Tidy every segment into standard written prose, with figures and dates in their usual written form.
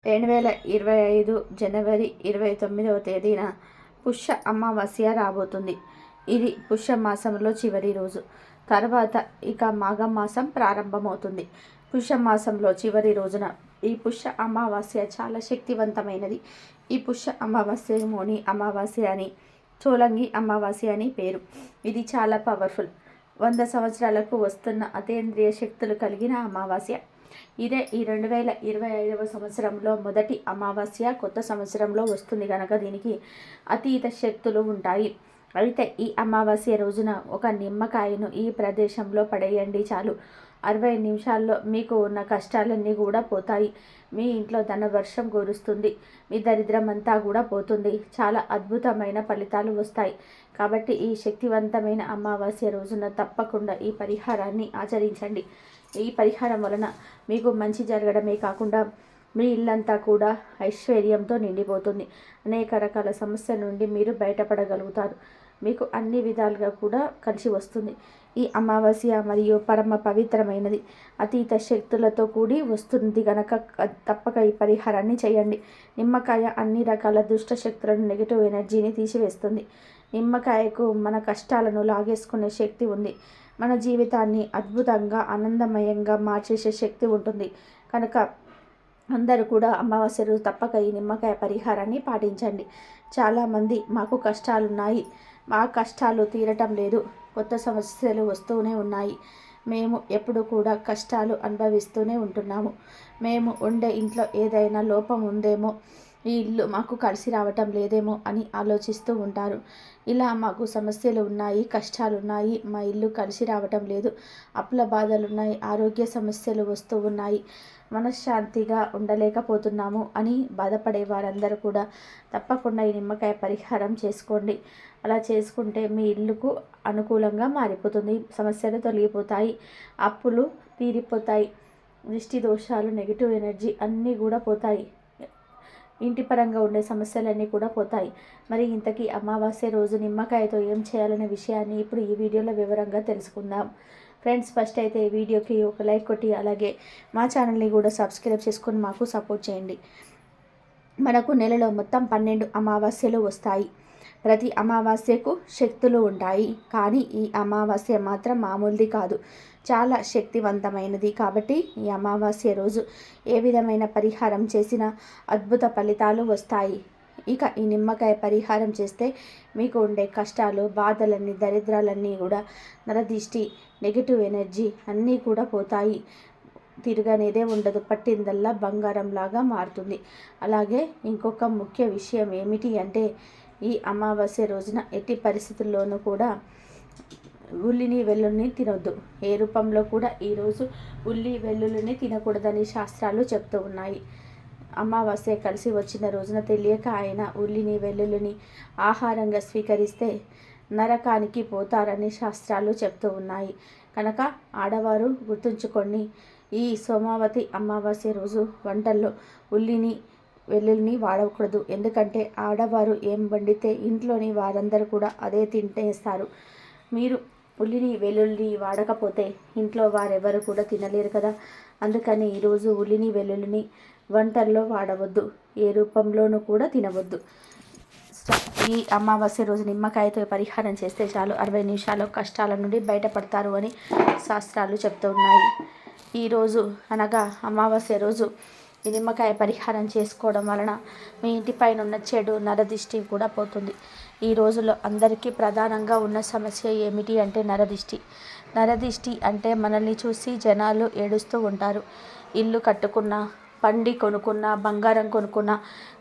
2025 జనవరి 29వ తేదీన పుష్య అమావాస్య రాబోతుంది. ఇది పుష్య మాసంలో చివరి రోజు. తర్వాత ఇక మాఘమాసం ప్రారంభమవుతుంది. పుష్య మాసంలో చివరి రోజున ఈ పుష్య అమావాస్య చాలా శక్తివంతమైనది. ఈ పుష్య అమావాస్య మోని అమావాస్య అని, చోలంగి అమావాస్య అని పేరు. ఇది చాలా పవర్ఫుల్. 100 సంవత్సరాలకు వస్తున్న అతీంద్రియ శక్తులు కలిగిన అమావాస్య. ఇదే ఈ 2025వ సంవత్సరంలో మొదటి అమావాస్య. కొత్త సంవత్సరంలో వస్తుంది కనుక దీనికి అతీత శక్తులు ఉంటాయి. అయితే ఈ అమావాస్య రోజున ఒక నిమ్మకాయను ఈ ప్రదేశంలో పడేయండి చాలు. 60 నిమిషాల్లో మీకు ఉన్న కష్టాలన్నీ కూడా పోతాయి. మీ ఇంట్లో ధనవర్షం కురుస్తుంది. మీ దరిద్రం అంతా కూడా పోతుంది. చాలా అద్భుతమైన ఫలితాలు వస్తాయి. కాబట్టి ఈ శక్తివంతమైన అమావాస్య రోజున తప్పకుండా ఈ పరిహారాన్ని ఆచరించండి. ఈ పరిహారం వలన మీకు మంచి జరగడమే కాకుండా మీ ఇల్లంతా కూడా ఐశ్వర్యంతో నిండిపోతుంది. అనేక రకాల సమస్యల నుండి మీరు బయటపడగలుగుతారు. మీకు అన్ని విధాలుగా కూడా కలిసి వస్తుంది. ఈ అమావాస్య మరియు పరమ పవిత్రమైనది, అతీత శక్తులతో కూడి వస్తుంది కనుక తప్పక ఈ పరిహారాన్ని చేయండి. నిమ్మకాయ అన్ని రకాల దుష్ట శక్తులను, నెగిటివ్ ఎనర్జీని తీసివేస్తుంది. నిమ్మకాయకు మన కష్టాలను లాగేసుకునే శక్తి ఉంది. మన జీవితాన్ని అద్భుతంగా ఆనందమయంగా మార్చేసే శక్తి ఉంటుంది. కనుక అందరూ కూడా అమావాస్య రోజు తప్పక ఈ నిమ్మకాయ పరిహారాన్ని పాటించండి. చాలామంది మాకు కష్టాలున్నాయి, మా కష్టాలు తీరటం లేదు, కొత్త సమస్యలు వస్తూనే ఉన్నాయి, మేము ఎప్పుడు కూడా కష్టాలు అనుభవిస్తూనే ఉంటున్నాము, మేము ఉండే ఇంట్లో ఏదైనా లోపం ఉందేమో, ఈ ఇల్లు మాకు కలిసి రావటం లేదేమో అని ఆలోచిస్తూ ఉంటారు. ఇలా మాకు సమస్యలు ఉన్నాయి, కష్టాలు ఉన్నాయి, మా ఇల్లు కలిసి రావటం లేదు, అప్పుల బాధలు ఉన్నాయి, ఆరోగ్య సమస్యలు వస్తూ ఉన్నాయి, మనశ్శాంతిగా ఉండలేకపోతున్నాము అని బాధపడే వారందరూ కూడా తప్పకుండా ఈ నిమ్మకాయ పరిహారం చేసుకోండి. అలా చేసుకుంటే మీ ఇల్లుకు అనుకూలంగా మారిపోతుంది. సమస్యలు తొలగిపోతాయి, అప్పులు తీరిపోతాయి, దృష్టి దోషాలు, నెగిటివ్ ఎనర్జీ అన్నీ కూడా పోతాయి. ఇంటి పరంగా ఉండే సమస్యలన్నీ కూడా పోతాయి. మరి ఇంతకీ అమావాస్య రోజు నిమ్మకాయతో ఏం చేయాలనే విషయాన్ని ఇప్పుడు ఈ వీడియోలో వివరంగా తెలుసుకుందాం. ఫ్రెండ్స్, ఫస్ట్ అయితే ఈ వీడియోకి ఒక లైక్ కొట్టి అలాగే మా ఛానల్ని కూడా సబ్స్క్రైబ్ చేసుకొని మాకు సపోర్ట్ చేయండి. మనకు నెలలో మొత్తం 12 అమావాస్యలు వస్తాయి. ప్రతి అమావాస్యకు శక్తులు ఉంటాయి. కానీ ఈ అమావాస్య మాత్రం మామూలుది కాదు, చాలా శక్తివంతమైనది. కాబట్టి ఈ అమావాస్య రోజు ఏ విధమైన పరిహారం చేసినా అద్భుత ఫలితాలు వస్తాయి. ఇక ఈ నిమ్మకాయ పరిహారం చేస్తే మీకు ఉండే కష్టాలు, బాధలన్నీ, దరిద్రాలన్నీ కూడా, నరదిష్టి, నెగిటివ్ ఎనర్జీ అన్నీ కూడా పోతాయి. తిరగనేదే ఉండదు, పట్టిందల్లా బంగారంలాగా మారుతుంది. అలాగే ఇంకొక ముఖ్య విషయం ఏమిటి అంటే ఈ అమావాస్య రోజున ఎట్టి పరిస్థితుల్లోనూ కూడా ఉల్లిని వెల్లుల్ని తినొద్దు. ఏ రూపంలో కూడా ఈరోజు ఉల్లి వెల్లుల్లిని తినకూడదని శాస్త్రాలు చెప్తూ ఉన్నాయి. అమావాస్య కలిసి వచ్చిన రోజున తెలియక ఆయన ఉల్లిని వెల్లుల్లిని ఆహారంగా స్వీకరిస్తే నరకానికి పోతారని శాస్త్రాలు చెప్తూ ఉన్నాయి. కనుక ఆడవారు గుర్తుంచుకొని ఈ సోమావతి అమావాస్య రోజు వంటల్లో ఉల్లిని వెల్లుల్లిని వాడకూడదు. ఎందుకంటే ఆడవారు ఏం వండితే ఇంట్లోని వారందరూ కూడా అదే తింటేస్తారు. మీరు ఉల్లిని వెల్లుల్లి వాడకపోతే ఇంట్లో వారెవరు కూడా తినలేరు కదా. అందుకని ఈరోజు ఉల్లిని వెల్లుల్లిని వంటల్లో వాడవద్దు, ఏ రూపంలోనూ కూడా తినవద్దు. ఈ అమావాస్య రోజు నిమ్మకాయతో పరిహారం చేస్తే చాలు, 60 నిమిషాల్లో కష్టాల నుండి బయటపడతారు అని శాస్త్రాలు చెప్తూ ఉన్నాయి. ఈరోజు అనగా అమావాస్య రోజు ఈ నిమ్మకాయ పరిహారం చేసుకోవడం వలన మీ ఇంటిపైన ఉన్న చెడు నరదిష్టి కూడా పోతుంది. ఈ రోజుల్లో అందరికీ ప్రధానంగా ఉన్న సమస్య ఏమిటి అంటే నరదిష్టి. నరదిష్టి అంటే మనల్ని చూసి జనాలు ఏడుస్తూ ఉంటారు. ఇల్లు కట్టుకున్నా, బండి కొనుక్కున్నా, బంగారం కొనుక్కున్నా,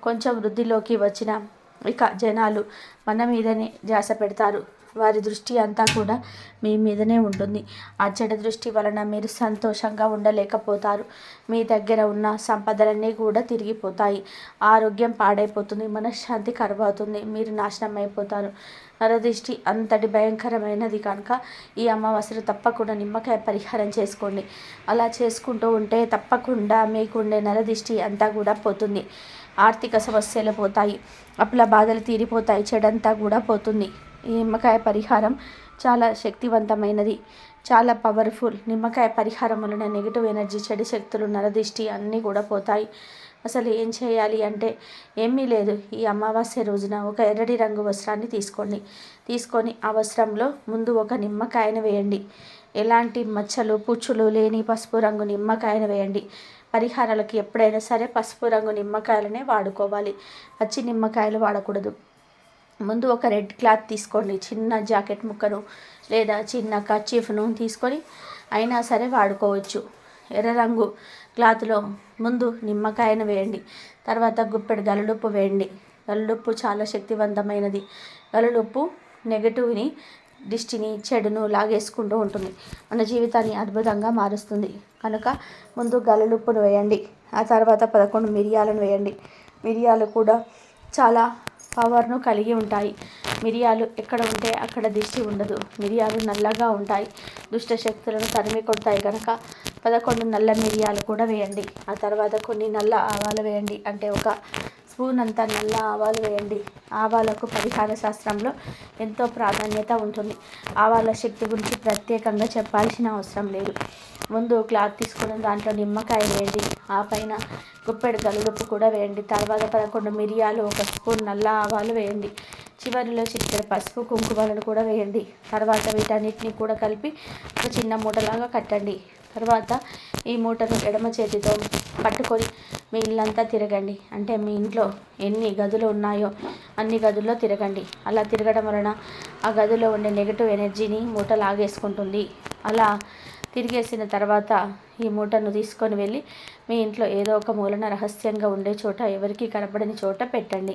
కొంచెం వృద్ధిలోకి వచ్చిన ఇక జనాలు మన మీదనే ధ్యాస పెడతారు. వారి దృష్టి అంతా కూడా మీ మీదనే ఉంటుంది. ఆ చెడ దృష్టి వలన మీరు సంతోషంగా ఉండలేకపోతారు. మీ దగ్గర ఉన్న సంపదలన్నీ కూడా తిరిగిపోతాయి. ఆరోగ్యం పాడైపోతుంది, మనశ్శాంతి కరువవుతుంది, మీరు నాశనం అయిపోతారు. నరదిష్టి అంతటి భయంకరమైనది కనుక ఈ అమావాస్యలో తప్పకుండా నిమ్మకాయ పరిహారం చేసుకోండి. అలా చేసుకుంటూ ఉంటే తప్పకుండా మీకుండే నరదిష్టి అంతా కూడా పోతుంది. ఆర్థిక సమస్యలు పోతాయి, అప్పుల బాధలు తీరిపోతాయి, చెడంతా కూడా పోతుంది. ఈ నిమ్మకాయ పరిహారం చాలా శక్తివంతమైనది, చాలా పవర్ఫుల్. నిమ్మకాయ పరిహారం వలన నెగిటివ్ ఎనర్జీ, చెడు శక్తులు, నరదిష్టి అన్నీ కూడా పోతాయి. అసలు ఏం చేయాలి అంటే ఏమీ లేదు. ఈ అమావాస్య రోజున ఒక ఎర్రటి రంగు వస్త్రాన్ని తీసుకొని ఆ వస్త్రంలో ముందు ఒక నిమ్మకాయను వేయండి. ఎలాంటి మచ్చలు పుచ్చులు లేని పసుపు రంగు నిమ్మకాయను వేయండి. పరిహారాలకి ఎప్పుడైనా సరే పసుపు రంగు నిమ్మకాయలనే వాడుకోవాలి, పచ్చి నిమ్మకాయలు వాడకూడదు. ముందు ఒక రెడ్ క్లాత్ తీసుకోండి, చిన్న జాకెట్ ముక్కను లేదా చిన్న కర్చీఫ్ను తీసుకొని అయినా సరే వాడుకోవచ్చు. ఎర్ర రంగు క్లాత్లో ముందు నిమ్మకాయను వేయండి. తర్వాత గుప్పెడు గలలుప్పు వేయండి. గలలుప్పు చాలా శక్తివంతమైనది. గలలుప్పు నెగటివ్ని, దిష్టిని, చెడును లాగేసుకుంటూ ఉంటుంది. మన జీవితాన్ని అద్భుతంగా మారుస్తుంది. కనుక ముందు గలలుప్పును వేయండి. ఆ తర్వాత 11 మిరియాలను వేయండి. మిరియాలు కూడా చాలా పవర్ను కలిగి ఉంటాయి. మిరియాలు ఎక్కడ ఉంటే అక్కడ దిష్టి ఉండదు. మిరియాలు నల్లగా ఉంటాయి, దుష్ట శక్తులను తరిమి కొడతాయి. కనుక 11 నల్ల మిరియాలు కూడా వేయండి. ఆ తర్వాత కొన్ని నల్ల ఆవాలు వేయండి. అంటే ఒక స్పూన్ అంత నల్ల ఆవాలు వేయండి. ఆవాలకు పరిహార శాస్త్రంలో ఎంతో ప్రాధాన్యత ఉంటుంది. ఆవాల శక్తి గురించి ప్రత్యేకంగా చెప్పాల్సిన అవసరం లేదు. ముందు క్లాత్ తీసుకుని దాంట్లో నిమ్మకాయ వేయండి. ఆ పైన గుప్పెడు గలలుప్పు కూడా వేయండి. తర్వాత 11 మిరియాలు, ఒక స్పూన్ నల్ల ఆవాలు వేయండి. చివరిలో చిటికెడు పసుపు కుంకుమలను కూడా వేయండి. తర్వాత వీటన్నిటిని కూడా కలిపి ఒక చిన్న మూటలాగా కట్టండి. తర్వాత ఈ మూటను ఎడమ చేతితో పట్టుకొని మీ ఇల్లంతా తిరగండి. అంటే మీ ఇంట్లో ఎన్ని గదులు ఉన్నాయో అన్ని గదుల్లో తిరగండి. అలా తిరగడం వలన ఆ గదిలో ఉండే నెగటివ్ ఎనర్జీని మూట లాగేసుకుంటుంది. అలా తిరిగేసిన తర్వాత ఈ మూటను తీసుకొని వెళ్ళి మీ ఇంట్లో ఏదో ఒక మూలన రహస్యంగా ఉండే చోట, ఎవరికి కనపడని చోట పెట్టండి.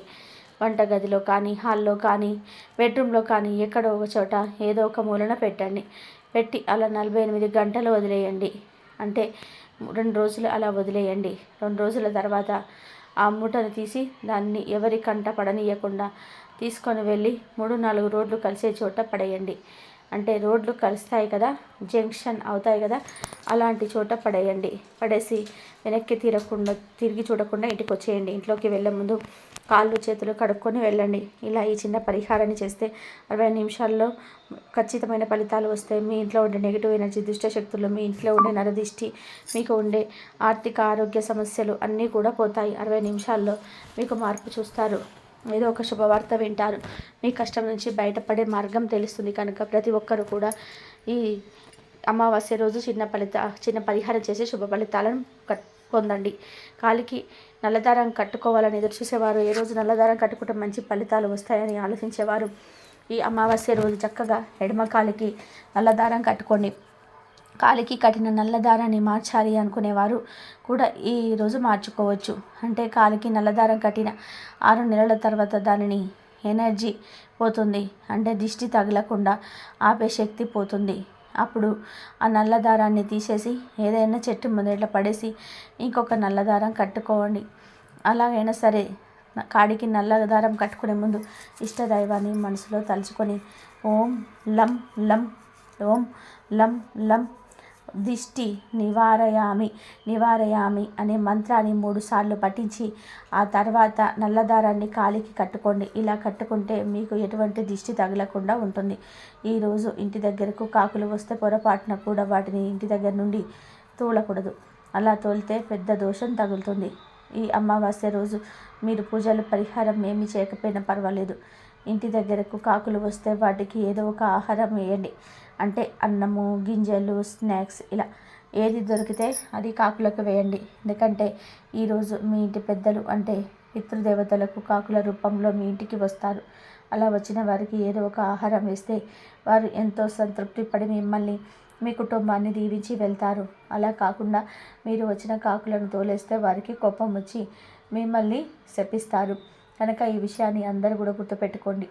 వంటగదిలో కానీ, హాల్లో కానీ, బెడ్రూమ్లో కానీ, ఎక్కడో ఒక చోట ఏదో ఒక మూలన పెట్టండి. పెట్టి అలా 48 గంటలు వదిలేయండి. అంటే 2 రోజులు అలా వదిలేయండి. 2 రోజుల తర్వాత ఆ మూటను తీసి దాన్ని ఎవరి కంట పడనీయకుండా తీసుకొని వెళ్ళి 3-4 రోడ్లు కలిసే చోట పడేయండి. అంటే రోడ్లు కలుస్తాయి కదా, జంక్షన్ అవుతాయి కదా, అలాంటి చోట పడేయండి. పడేసి వెనక్కి తిరిగి చూడకుండా ఇంటికి వచ్చేయండి. ఇంట్లోకి వెళ్ళే ముందు కాళ్ళు చేతులు కడుక్కొని వెళ్ళండి. ఇలా ఈ చిన్న పరిహారాన్ని చేస్తే 60 నిమిషాల్లో ఖచ్చితమైన ఫలితాలు వస్తాయి. మీ ఇంట్లో ఉండే నెగిటివ్ ఎనర్జీ, దుష్ట శక్తులు, మీ ఇంట్లో ఉండే నరదిష్టి, మీకు ఉండే ఆర్థిక ఆరోగ్య సమస్యలు అన్నీ కూడా పోతాయి. 60 నిమిషాల్లో మీకు మార్పు చూస్తారు. ఏదో ఒక శుభవార్త వింటారు. మీ కష్టం నుంచి బయటపడే మార్గం తెలుస్తుంది. కనుక ప్రతి ఒక్కరు కూడా ఈ అమావాస్య రోజు చిన్న పరిహారం చేసి శుభ ఫలితాలను పొందండి. కాలికి నల్లదారం కట్టుకోవాలని ఎదురు చూసేవారు, ఏ రోజు నల్లదారం కట్టుకుంటే మంచి ఫలితాలు వస్తాయని ఆలోచించేవారు, ఈ అమావాస్య రోజు చక్కగా ఎడమ కాలికి నల్లదారం కట్టుకోండి. కాలికి కట్టిన నల్లదారాన్ని మార్చాలి అనుకునేవారు కూడా ఈరోజు మార్చుకోవచ్చు. అంటే కాలికి నల్లదారం కట్టిన 6 నెలల తర్వాత దానిని ఎనర్జీ పోతుంది. అంటే దిష్టి తగలకుండా ఆపే శక్తి పోతుంది. అప్పుడు ఆ నల్లదారాన్ని తీసేసి ఏదైనా చెట్టు ముందర పడేసి ఇంకొక నల్లదారం కట్టుకోండి. అలాగైనా సరే కాడికి నల్లదారం కట్టుకునే ముందు ఇష్టదైవాన్ని మనసులో తలుచుకొని ఓం లం లం, ఓం లం లం దిష్టి నివారయామి అనే మంత్రాన్ని 3 సార్లు పఠించి ఆ తర్వాత నల్లదారాన్ని కాలికి కట్టుకోండి. ఇలా కట్టుకుంటే మీకు ఎటువంటి దిష్టి తగలకుండా ఉంటుంది. ఈరోజు ఇంటి దగ్గరకు కాకులు వస్తే పొరపాటున కూడా వాటిని ఇంటి దగ్గర నుండి తోలకూడదు. అలా తోలితే పెద్ద దోషం తగులుతుంది. ఈ అమావాస్య రోజు మీరు పూజలు పరిహారం ఏమీ చేయకపోయినా పర్వాలేదు. ఇంటి దగ్గరకు కాకులు వస్తే వాటికి ఏదో ఒక ఆహారం వేయండి. అంటే అన్నము, గింజలు, స్నాక్స్ ఇలా ఏది దొరికితే అది కాకులకు వేయండి. ఎందుకంటే ఈరోజు మీ ఇంటి పెద్దలు అంటే పితృదేవతలకు కాకుల రూపంలో మీ ఇంటికి వస్తారు. అలా వచ్చిన వారికి ఏదో ఒక ఆహారం వేస్తే వారు ఎంతో సంతృప్తి పడి మిమ్మల్ని, మీ కుటుంబాన్ని దీవించి వెళ్తారు. అలా కాకుండా మీరు వచ్చిన కాకులను తోలేస్తే వారికి కోపం వచ్చి మిమ్మల్ని శపిస్తారు. కనుక ఈ విషయాన్ని అందరూ కూడా గుర్తుపెట్టుకోండి.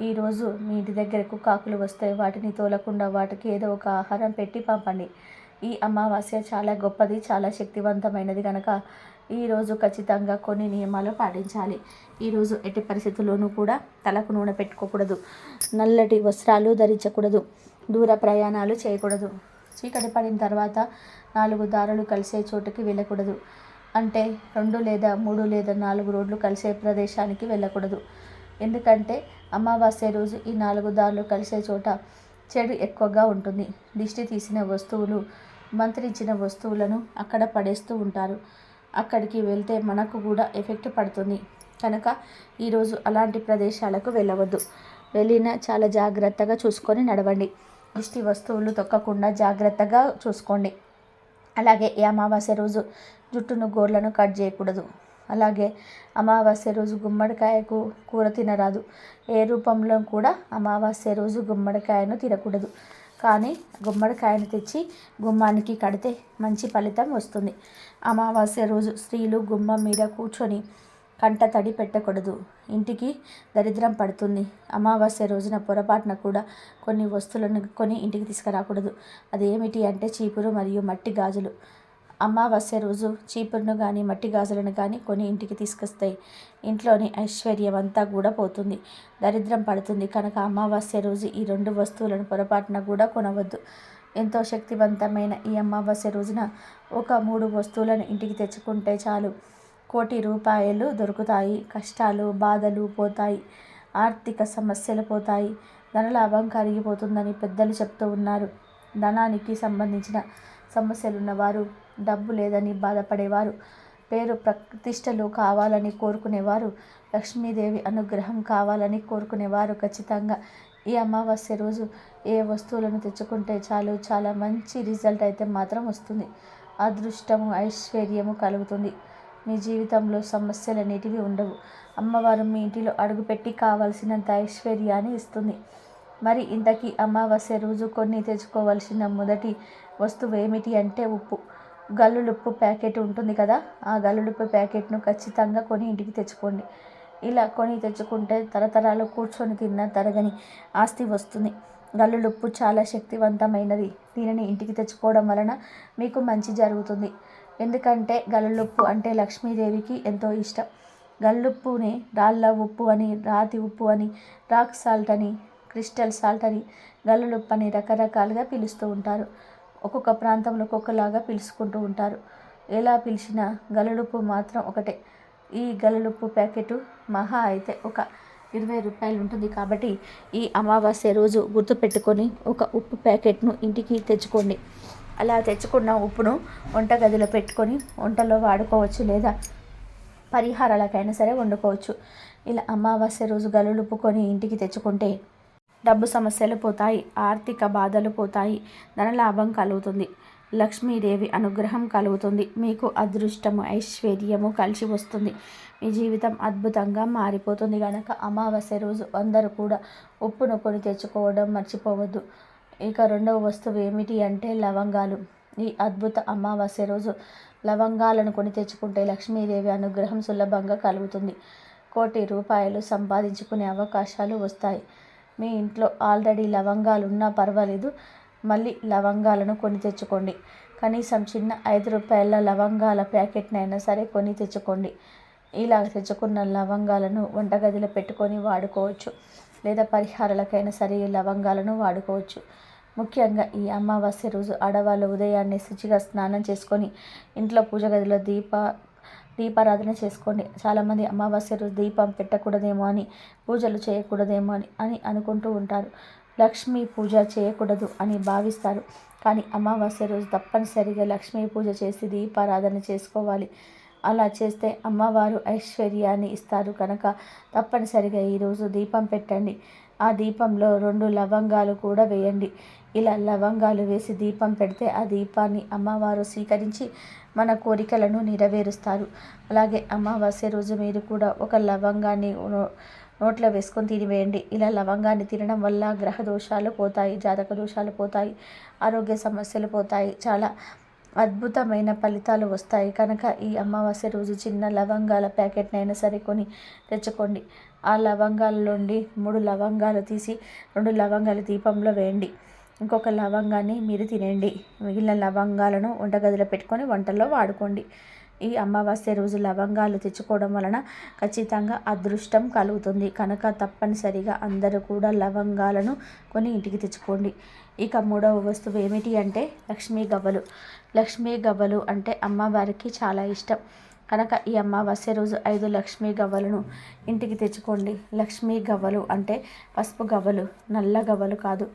ఈరోజు మీ ఇంటి దగ్గరకు కాకులు వస్తే వాటిని తోలకుండా వాటికి ఏదో ఒక ఆహారం పెట్టి పంపండి. ఈ అమావాస్య చాలా గొప్పది, చాలా శక్తివంతమైనది. కనుక ఈరోజు ఖచ్చితంగా కొన్ని నియమాలు పాటించాలి. ఈరోజు ఎట్టి పరిస్థితుల్లోనూ కూడా తలకు నూనె పెట్టుకోకూడదు, నల్లటి వస్త్రాలు ధరించకూడదు, దూర ప్రయాణాలు చేయకూడదు, చీకటి పడిన తర్వాత 4 దారులు కలిసే చోటుకి వెళ్ళకూడదు. అంటే 2 లేదా 3 లేదా 4 రోడ్లు కలిసే ప్రదేశానికి వెళ్ళకూడదు. ఎందుకంటే అమావాస్య రోజు ఈ 4 దారులు కలిసే చోట చెడు ఎక్కువగా ఉంటుంది. దిష్టి తీసిన వస్తువులు, మంత్రించిన వస్తువులను అక్కడ పడేస్తూ ఉంటారు. అక్కడికి వెళ్తే మనకు కూడా ఎఫెక్ట్ పడుతుంది. కనుక ఈరోజు అలాంటి ప్రదేశాలకు వెళ్ళవద్దు. వెళ్ళిన చాలా జాగ్రత్తగా చూసుకొని నడవండి. దిష్టి వస్తువులు తొక్కకుండా జాగ్రత్తగా చూసుకోండి. అలాగే ఈ అమావాస్య రోజు జుట్టును గోర్లను కట్ చేయకూడదు. అలాగే అమావాస్య రోజు గుమ్మడికాయకు కూర తినరాదు. ఏ రూపంలో కూడా అమావాస్య రోజు గుమ్మడికాయను తినకూడదు. కానీ గుమ్మడికాయను తెచ్చి గుమ్మానికి కడితే మంచి ఫలితం వస్తుంది. అమావాస్య రోజు స్త్రీలు గుమ్మం మీద కూర్చొని కంట తడి పెట్టకూడదు. ఇంటికి దరిద్రం పడుతుంది. అమావాస్య రోజున పొరపాటున కూడా కొన్ని వస్తువులను కొని ఇంటికి తీసుకురాకూడదు. అది ఏమిటి అంటే చీపురు మరియు మట్టి గాజులు. అమావాస్య రోజు చీపురును కానీ మట్టి గాజులను కానీ కొని ఇంటికి తీసుకొస్తాయి. ఇంట్లోని ఐశ్వర్యం అంతా కూడా పోతుంది, దరిద్రం పడుతుంది. కనుక అమావాస్య రోజు ఈ 2 వస్తువులను పొరపాటున కూడా కొనవద్దు. ఎంతో శక్తివంతమైన ఈ అమావాస్య రోజున ఒక 3 వస్తువులను ఇంటికి తెచ్చుకుంటే చాలు, కోటి రూపాయలు దొరుకుతాయి. కష్టాలు బాధలు పోతాయి, ఆర్థిక సమస్యలు పోతాయి, ధనలాభం కరిగిపోతుందని పెద్దలు చెప్తూ ఉన్నారు. ధనానికి సంబంధించిన సమస్యలున్నవారు, డబ్బు లేదని బాధపడేవారు, పేరు ప్రతిష్టలు కావాలని కోరుకునేవారు, లక్ష్మీదేవి అనుగ్రహం కావాలని కోరుకునేవారు ఖచ్చితంగా ఈ అమావాస్య రోజు ఏ వస్తువులను తెచ్చుకుంటే చాలు, చాలా మంచి రిజల్ట్ అయితే మాత్రం వస్తుంది. అదృష్టము ఐశ్వర్యము కలుగుతుంది. మీ జీవితంలో సమస్యలు అనేటివి ఉండవు. అమ్మవారు మీ ఇంటిలో అడుగుపెట్టి కావలసినంత ఐశ్వర్యాన్ని ఇస్తుంది. మరి ఇంతకీ అమావాస్య రోజు కొన్ని తెచ్చుకోవాల్సిన మొదటి వస్తువు ఏమిటి అంటే ఉప్పు. గల్లులుప్పు ప్యాకెట్ ఉంటుంది కదా, ఆ గల్లులుప్పు ప్యాకెట్ను ఖచ్చితంగా కొని ఇంటికి తెచ్చుకోండి. ఇలా కొని తెచ్చుకుంటే తరతరాలు కూర్చొని తిన్న తరగని ఆస్తి వస్తుంది. గల్లులుప్పు చాలా శక్తివంతమైనది. దీనిని ఇంటికి తెచ్చుకోవడం వలన మీకు మంచి జరుగుతుంది. ఎందుకంటే గల్లులుప్పు అంటే లక్ష్మీదేవికి ఎంతో ఇష్టం. గల్లుప్పుని రాళ్ళ ఉప్పు అని, రాతి ఉప్పు అని, రాక్ సాల్ట్ అని, క్రిస్టల్ సాల్ట్ అని, గల్లులుప్పు అని రకరకాలుగా పిలుస్తూ ఉంటారు. ఒక్కొక్క ప్రాంతంలో ఒక్కొక్కలాగా పిలుచుకుంటూ ఉంటారు. ఎలా పిలిచినా గల్లులుప్పు మాత్రం ఒకటే. ఈ గల్లులుప్పు ప్యాకెట్ మహా అయితే ఒక 20 రూపాయలు ఉంటుంది. కాబట్టి ఈ అమావాస్య రోజు గుర్తుపెట్టుకొని ఒక ఉప్పు ప్యాకెట్ను ఇంటికి తెచ్చుకోండి. అలా తెచ్చుకున్న ఉప్పును వంటగదిలో పెట్టుకొని వంటలో వాడుకోవచ్చు, లేదా పరిహారాలకైనా సరే వండుకోవచ్చు. ఇలా అమావాస్య రోజు గల్లులుప్పు కొని ఇంటికి తెచ్చుకుంటే డబ్బు సమస్యలు పోతాయి, ఆర్థిక బాధలు పోతాయి, ధనలాభం కలుగుతుంది, లక్ష్మీదేవి అనుగ్రహం కలుగుతుంది. మీకు అదృష్టము ఐశ్వర్యము కలిసి వస్తుంది. మీ జీవితం అద్భుతంగా మారిపోతుంది. కనుక అమావాస్య రోజు అందరూ కూడా ఉప్పును కొని తెచ్చుకోవడం మర్చిపోవద్దు. ఇక 2వ వస్తువు ఏమిటి అంటే లవంగాలు. ఈ అద్భుత అమావాస్య రోజు లవంగాలను కొని తెచ్చుకుంటే లక్ష్మీదేవి అనుగ్రహం సులభంగా కలుగుతుంది. కోటి రూపాయలు సంపాదించుకునే అవకాశాలు వస్తాయి. మీ ఇంట్లో ఆల్రెడీ లవంగాలు ఉన్నా పర్వాలేదు, మళ్ళీ లవంగాలను కొని తెచ్చుకోండి. కనీసం చిన్న 5 రూపాయల లవంగాల ప్యాకెట్నైనా సరే కొని తెచ్చుకోండి. ఇలా తెచ్చుకున్న లవంగాలను వంటగదిలో పెట్టుకొని వాడుకోవచ్చు, లేదా పరిహారాలకైనా సరే ఈ లవంగాలను వాడుకోవచ్చు. ముఖ్యంగా ఈ అమావాస్య రోజు ఆడవాళ్ళు ఉదయాన్నే శుచిగా స్నానం చేసుకొని ఇంట్లో పూజ గదిలో దీపారాధన చేసుకోండి. చాలామంది అమావాస్య రోజు దీపం పెట్టకూడదేమో అని, పూజలు చేయకూడదేమో అని అనుకుంటూ ఉంటారు. లక్ష్మీ పూజ చేయకూడదు అని భావిస్తారు. కానీ అమావాస్య రోజు తప్పనిసరిగా లక్ష్మీ పూజ చేసి దీపారాధన చేసుకోవాలి. అలా చేస్తే అమ్మవారు ఐశ్వర్యాన్ని ఇస్తారు. కనుక తప్పనిసరిగా ఈరోజు దీపం పెట్టండి. ఆ దీపంలో 2 లవంగాలు కూడా వేయండి. ఇలా లవంగాలు వేసి దీపం పెడితే ఆ దీపాన్ని అమ్మవారు స్వీకరించి మన కోరికలను నెరవేరుస్తారు. అలాగే అమావాస్య రోజు మీరు కూడా ఒక లవంగాన్ని నోట్లో వేసుకొని తినివేయండి. ఇలా లవంగాన్ని తినడం వల్ల గ్రహ దోషాలు పోతాయి, జాతక దోషాలు పోతాయి, ఆరోగ్య సమస్యలు పోతాయి, చాలా అద్భుతమైన ఫలితాలు వస్తాయి. కనుక ఈ అమావాస్య రోజు చిన్న లవంగాల ప్యాకెట్నైనా సరే కొని తెచ్చుకోండి. ఆ లవంగాల నుండి 3 లవంగాలు తీసి 2 లవంగాలు దీపంలో వేయండి. ఇంకొక లవంగాన్ని మీరు తినండి. మిగిలిన లవంగాలను వంటగదిలో పెట్టుకొని వంటల్లో వాడుకోండి. ఈ అమావాస్య రోజు లవంగాలు తెచ్చుకోవడం వలన ఖచ్చితంగా అదృష్టం కలుగుతుంది. కనుక తప్పనిసరిగా అందరూ కూడా లవంగాలను కొని ఇంటికి తెచ్చుకోండి. ఇక 3వ వస్తువు ఏమిటి అంటే లక్ష్మీ గవ్వలు. లక్ష్మీ గవ్వలు అంటే అమ్మవారికి చాలా ఇష్టం. కనుక ఈ అమావాస్య రోజు 5 లక్ష్మీ గవ్వలను ఇంటికి తెచ్చుకోండి. లక్ష్మీ గవ్వలు అంటే పసుపు గవ్వలు, నల్ల గవ్వలు కాదు.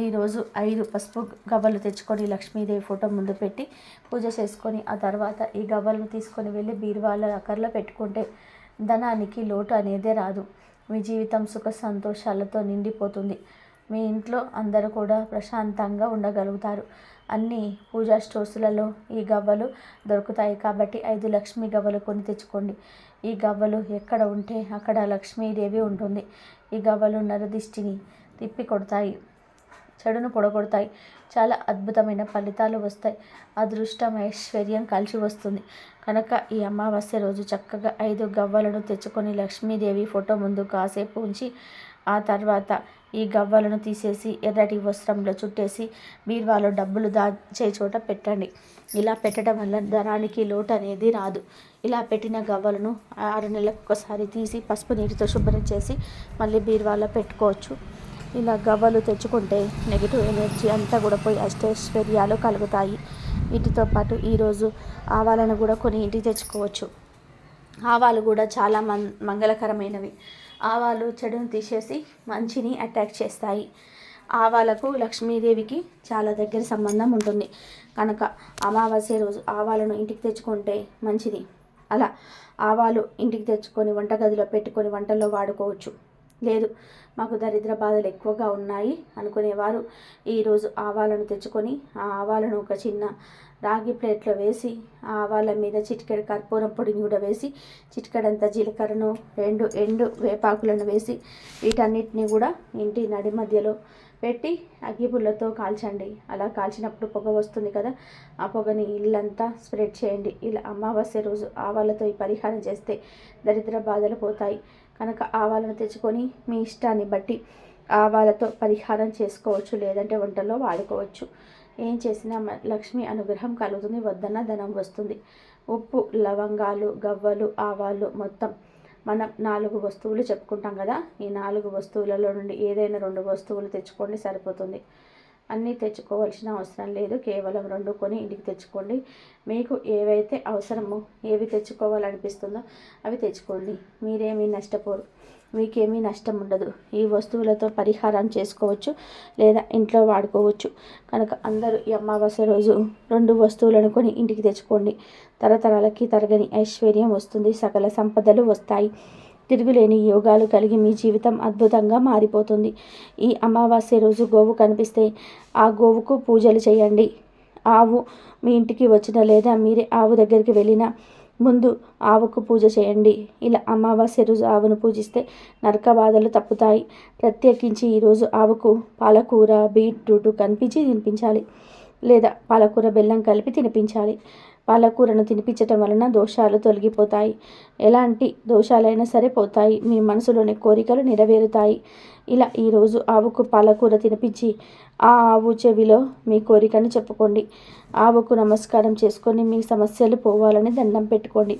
ఈరోజు 5 పసుపు గవ్వలు తెచ్చుకొని లక్ష్మీదేవి ఫోటో ముందు పెట్టి పూజ చేసుకొని ఆ తర్వాత ఈ గవ్వలను తీసుకొని వెళ్ళి బీరువాల అకర్లో పెట్టుకుంటే ధనానికి లోటు అనేదే రాదు. మీ జీవితం సుఖ సంతోషాలతో నిండిపోతుంది. మీ ఇంట్లో అందరూ కూడా ప్రశాంతంగా ఉండగలుగుతారు. అన్ని పూజా స్టోర్స్లలో ఈ గవ్వలు దొరుకుతాయి కాబట్టి 5 లక్ష్మీ గవ్వలు కొని తెచ్చుకోండి. ఈ గవ్వలు ఎక్కడ ఉంటే అక్కడ లక్ష్మీదేవి ఉంటుంది. ఈ గవ్వలు నరదిష్టిని తిప్పి కొడతాయి, చెడును పొడగొడతాయి. చాలా అద్భుతమైన ఫలితాలు వస్తాయి. అదృష్టం ఐశ్వర్యం కలిసి వస్తుంది. కనుక ఈ అమావాస్య రోజు చక్కగా 5 గవ్వలను తెచ్చుకొని లక్ష్మీదేవి ఫోటో ముందు కాసేపు ఉంచి ఆ తర్వాత ఈ గవ్వలను తీసేసి ఎర్రటి వస్త్రంలో చుట్టేసి బీరువాలో డబ్బులు దాచే చోట పెట్టండి. ఇలా పెట్టడం వల్ల ధనానికి లోటు అనేది రాదు. ఇలా పెట్టిన గవ్వలను 6 నెలలకు ఒకసారి తీసి పసుపు నీటితో శుభ్రం చేసి మళ్ళీ బీరువాలో పెట్టుకోవచ్చు. ఇలా గవ్వలు తెచ్చుకుంటే నెగిటివ్ ఎనర్జీ అంతా కూడా పోయి అష్టైశ్వర్యాలు కలుగుతాయి. వీటితో పాటు ఈరోజు ఆవాలను కూడా కొన్ని ఇంటికి తెచ్చుకోవచ్చు. ఆవాలు కూడా చాలా మంగళకరమైనవి. ఆవాలు చెడును తీసేసి మంచిని అట్రాక్ట్ చేస్తాయి. ఆవాలకు లక్ష్మీదేవికి చాలా దగ్గర సంబంధం ఉంటుంది. కనుక అమావాస్య రోజు ఆవాలను ఇంటికి తెచ్చుకుంటే మంచిది. అలా ఆవాలు ఇంటికి తెచ్చుకొని వంటగదిలో పెట్టుకొని వంటల్లో వాడుకోవచ్చు. లేదు మాకు దరిద్ర బాధలు ఎక్కువగా ఉన్నాయి అనుకునేవారు ఈరోజు ఆవాలను తెచ్చుకొని ఆ ఆవాలను ఒక చిన్న రాగి ప్లేట్లో వేసి ఆ ఆవాల మీద చిటికెడు కర్పూరం పొడిని కూడా వేసి చిటికెడంత జీలకర్రను 2 ఎండు వేపాకులను వేసి వీటన్నిటిని కూడా ఇంటి నడి మధ్యలో పెట్టి అగ్గిపుల్లతో కాల్చండి. అలా కాల్చినప్పుడు పొగ వస్తుంది కదా, ఆ పొగని ఇల్లంతా స్ప్రెడ్ చేయండి. ఇలా అమావాస్య రోజు ఆవాలతో ఈ పరిహారం చేస్తే దరిద్ర బాధలు పోతాయి. కనుక ఆవాలను తెచ్చుకొని మీ ఇష్టాన్ని బట్టి ఆవాలతో పరిహారం చేసుకోవచ్చు, లేదంటే వంటల్లో వాడుకోవచ్చు. ఏం చేసినా లక్ష్మి అనుగ్రహం కలుగుతుంది, వద్దన్న ధనం వస్తుంది. ఉప్పు, లవంగాలు, గవ్వలు, ఆవాలు మొత్తం మనం 4 వస్తువులు చెప్పుకుంటాం కదా. ఈ 4 వస్తువులలో నుండి ఏదైనా 2 వస్తువులు తెచ్చుకోండి, సరిపోతుంది. అన్నీ తెచ్చుకోవాల్సిన అవసరం లేదు. కేవలం 2 కొని ఇంటికి తెచ్చుకోండి. మీకు ఏవైతే అవసరమో, ఏవి తెచ్చుకోవాలనిపిస్తుందో అవి తెచ్చుకోండి. మీరేమీ నష్టపోరు, మీకేమీ నష్టం ఉండదు. ఈ వస్తువులతో పరిహారం చేసుకోవచ్చు లేదా ఇంట్లో వాడుకోవచ్చు. కనుక అందరూ ఈ అమావాస్య రోజు 2 వస్తువులను కొని ఇంటికి తెచ్చుకోండి. తరతరాలకి తరగని ఐశ్వర్యం వస్తుంది, సకల సంపదలు వస్తాయి. తిరుగులేని యోగాలు కలిగి మీ జీవితం అద్భుతంగా మారిపోతుంది. ఈ అమావాస్య రోజు గోవు కనిపిస్తే ఆ గోవుకు పూజలు చేయండి. ఆవు మీ ఇంటికి వచ్చిన లేదా మీరే ఆవు దగ్గరికి వెళ్ళినా ముందు ఆవుకు పూజ చేయండి. ఇలా అమావాస్య రోజు ఆవును పూజిస్తే నరక బాధలు తప్పుతాయి. ప్రత్యేకించి ఈరోజు ఆవుకు పాలకూర, బీట్రూట్ కనిపించి తినిపించాలి, లేదా పాలకూర బెల్లం కలిపి తినిపించాలి. పాలకూరను తినిపించటం వలన దోషాలు తొలగిపోతాయి. ఎలాంటి దోషాలైనా సరే పోతాయి. మీ మనసులోని కోరికలు నెరవేరుతాయి. ఇలా ఈరోజు ఆవుకు పాలకూర తినిపించి ఆ ఆవు చెవిలో మీ కోరికను చెప్పుకోండి. ఆవుకు నమస్కారం చేసుకొని మీ సమస్యలు పోవాలని దండం పెట్టుకోండి.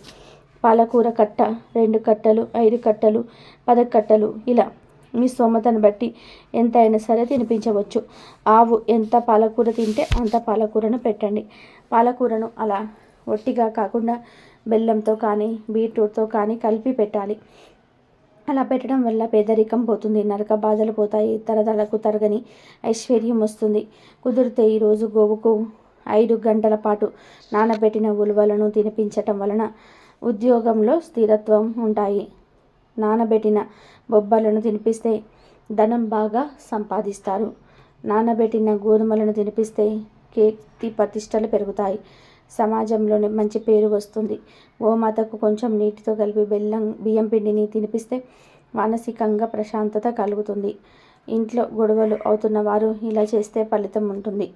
పాలకూర కట్ట 2 కట్టలు, 5 కట్టలు, 10 కట్టలు ఇలా మీ స్తోమతను బట్టి ఎంత అయినా సరే తినిపించవచ్చు. ఆవు ఎంత పాలకూర తింటే అంత పాలకూరను పెట్టండి. పాలకూరను అలా ఒట్టిగా కాకుండా బెల్లంతో కానీ బీట్రూట్తో కానీ కలిపి పెట్టాలి. అలా పెట్టడం వల్ల పేదరికం పోతుంది, నరక బాధలు పోతాయి, తరతరాలకు తరగని ఐశ్వర్యం వస్తుంది. కుదిరితే ఈరోజు గోవుకు 5 గంటల పాటు నానబెట్టిన ఉలువలను తినిపించటం వలన ఉద్యోగంలో స్థిరత్వం ఉంటాయి. నానబెట్టిన బొబ్బలను తినిపిస్తే ధనం బాగా సంపాదిస్తారు. నానబెట్టిన గోధుమలను తినిపిస్తే కీర్తి ప్రతిష్టలు పెరుగుతాయి, సమాజంలోనే మంచి పేరు వస్తుంది. గోమాతకు కొంచెం నీటితో కలిపి బియ్యం పిండిని తినిపిస్తే మానసికంగా ప్రశాంతత కలుగుతుంది. ఇంట్లో గొడవలు అవుతున్న వారు ఇలా చేస్తే ఫలితం ఉంటుంది.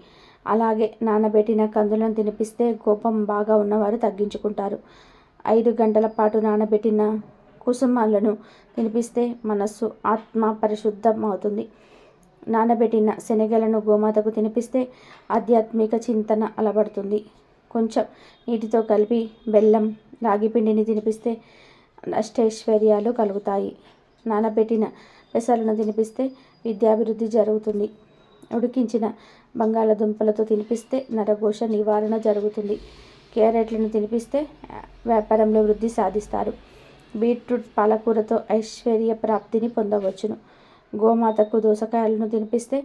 అలాగే నానబెట్టిన కందులను తినిపిస్తే కోపం బాగా ఉన్నవారు తగ్గించుకుంటారు. 5 గంటల పాటు నానబెట్టిన కుసుమాలను తినిపిస్తే మనస్సు, ఆత్మ పరిశుద్ధం అవుతుంది. నానబెట్టిన శనగలను గోమాతకు తినిపిస్తే ఆధ్యాత్మిక చింతన అలవడుతుంది. కొంచెం నీటితో కలిపి బెల్లం, రాగి పిండిని తినిపిస్తే అష్టైశ్వర్యాలు కలుగుతాయి. నానబెట్టిన పెసలను తినిపిస్తే విద్యాభివృద్ధి జరుగుతుంది. ఉడికించిన బంగాళదుంపలతో తినిపిస్తే నరఘోష నివారణ జరుగుతుంది. క్యారెట్లను తినిపిస్తే వ్యాపారంలో వృద్ధి సాధిస్తారు. బీట్రూట్, పాలకూరతో ఐశ్వర్య ప్రాప్తిని పొందవచ్చును. గోమాతకు దోసకాయలను తినిపిస్తే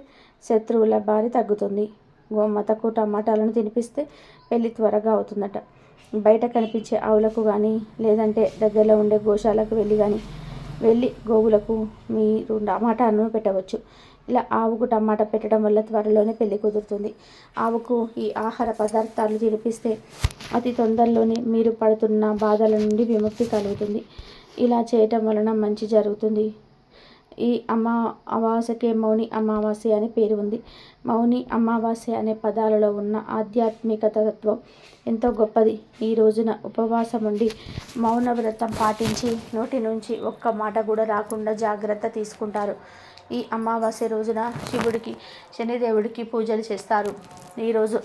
శత్రువుల బారి తగ్గుతుంది. గోమాతకు టమాటాలను తినిపిస్తే పెళ్లి త్వరగా అవుతుందట. బయట కనిపించే ఆవులకు కానీ లేదంటే దగ్గరలో ఉండే గోశాలకు వెళ్ళి గోవులకు మీరు టమాటాను పెట్టవచ్చు. ఇలా ఆవుకు టమాటా పెట్టడం వల్ల త్వరలోనే పెళ్లి కుదురుతుంది. ఆవుకు ఈ ఆహార పదార్థాలు తినిపిస్తే అతి తొందరలోనే మీరు పడుతున్న బాధల నుండి విముక్తి కలుగుతుంది. ఇలా చేయటం వలన మంచి జరుగుతుంది. ఈ అమావాస్యకే మౌని అమావాస్య అనే పేరు ఉంది. మౌని అమావాస్య అనే పదాలలో ఉన్న ఆధ్యాత్మిక తత్వం ఎంతో గొప్పది. ఈ రోజున ఉపవాసం ఉండి మౌన వ్రతం పాటించి నోటి నుంచి ఒక్క మాట కూడా రాకుండా జాగ్రత్త తీసుకుంటారు. ఈ అమావాస్య రోజున శివుడికి, శనిదేవుడికి పూజలు చేస్తారు. ఈరోజు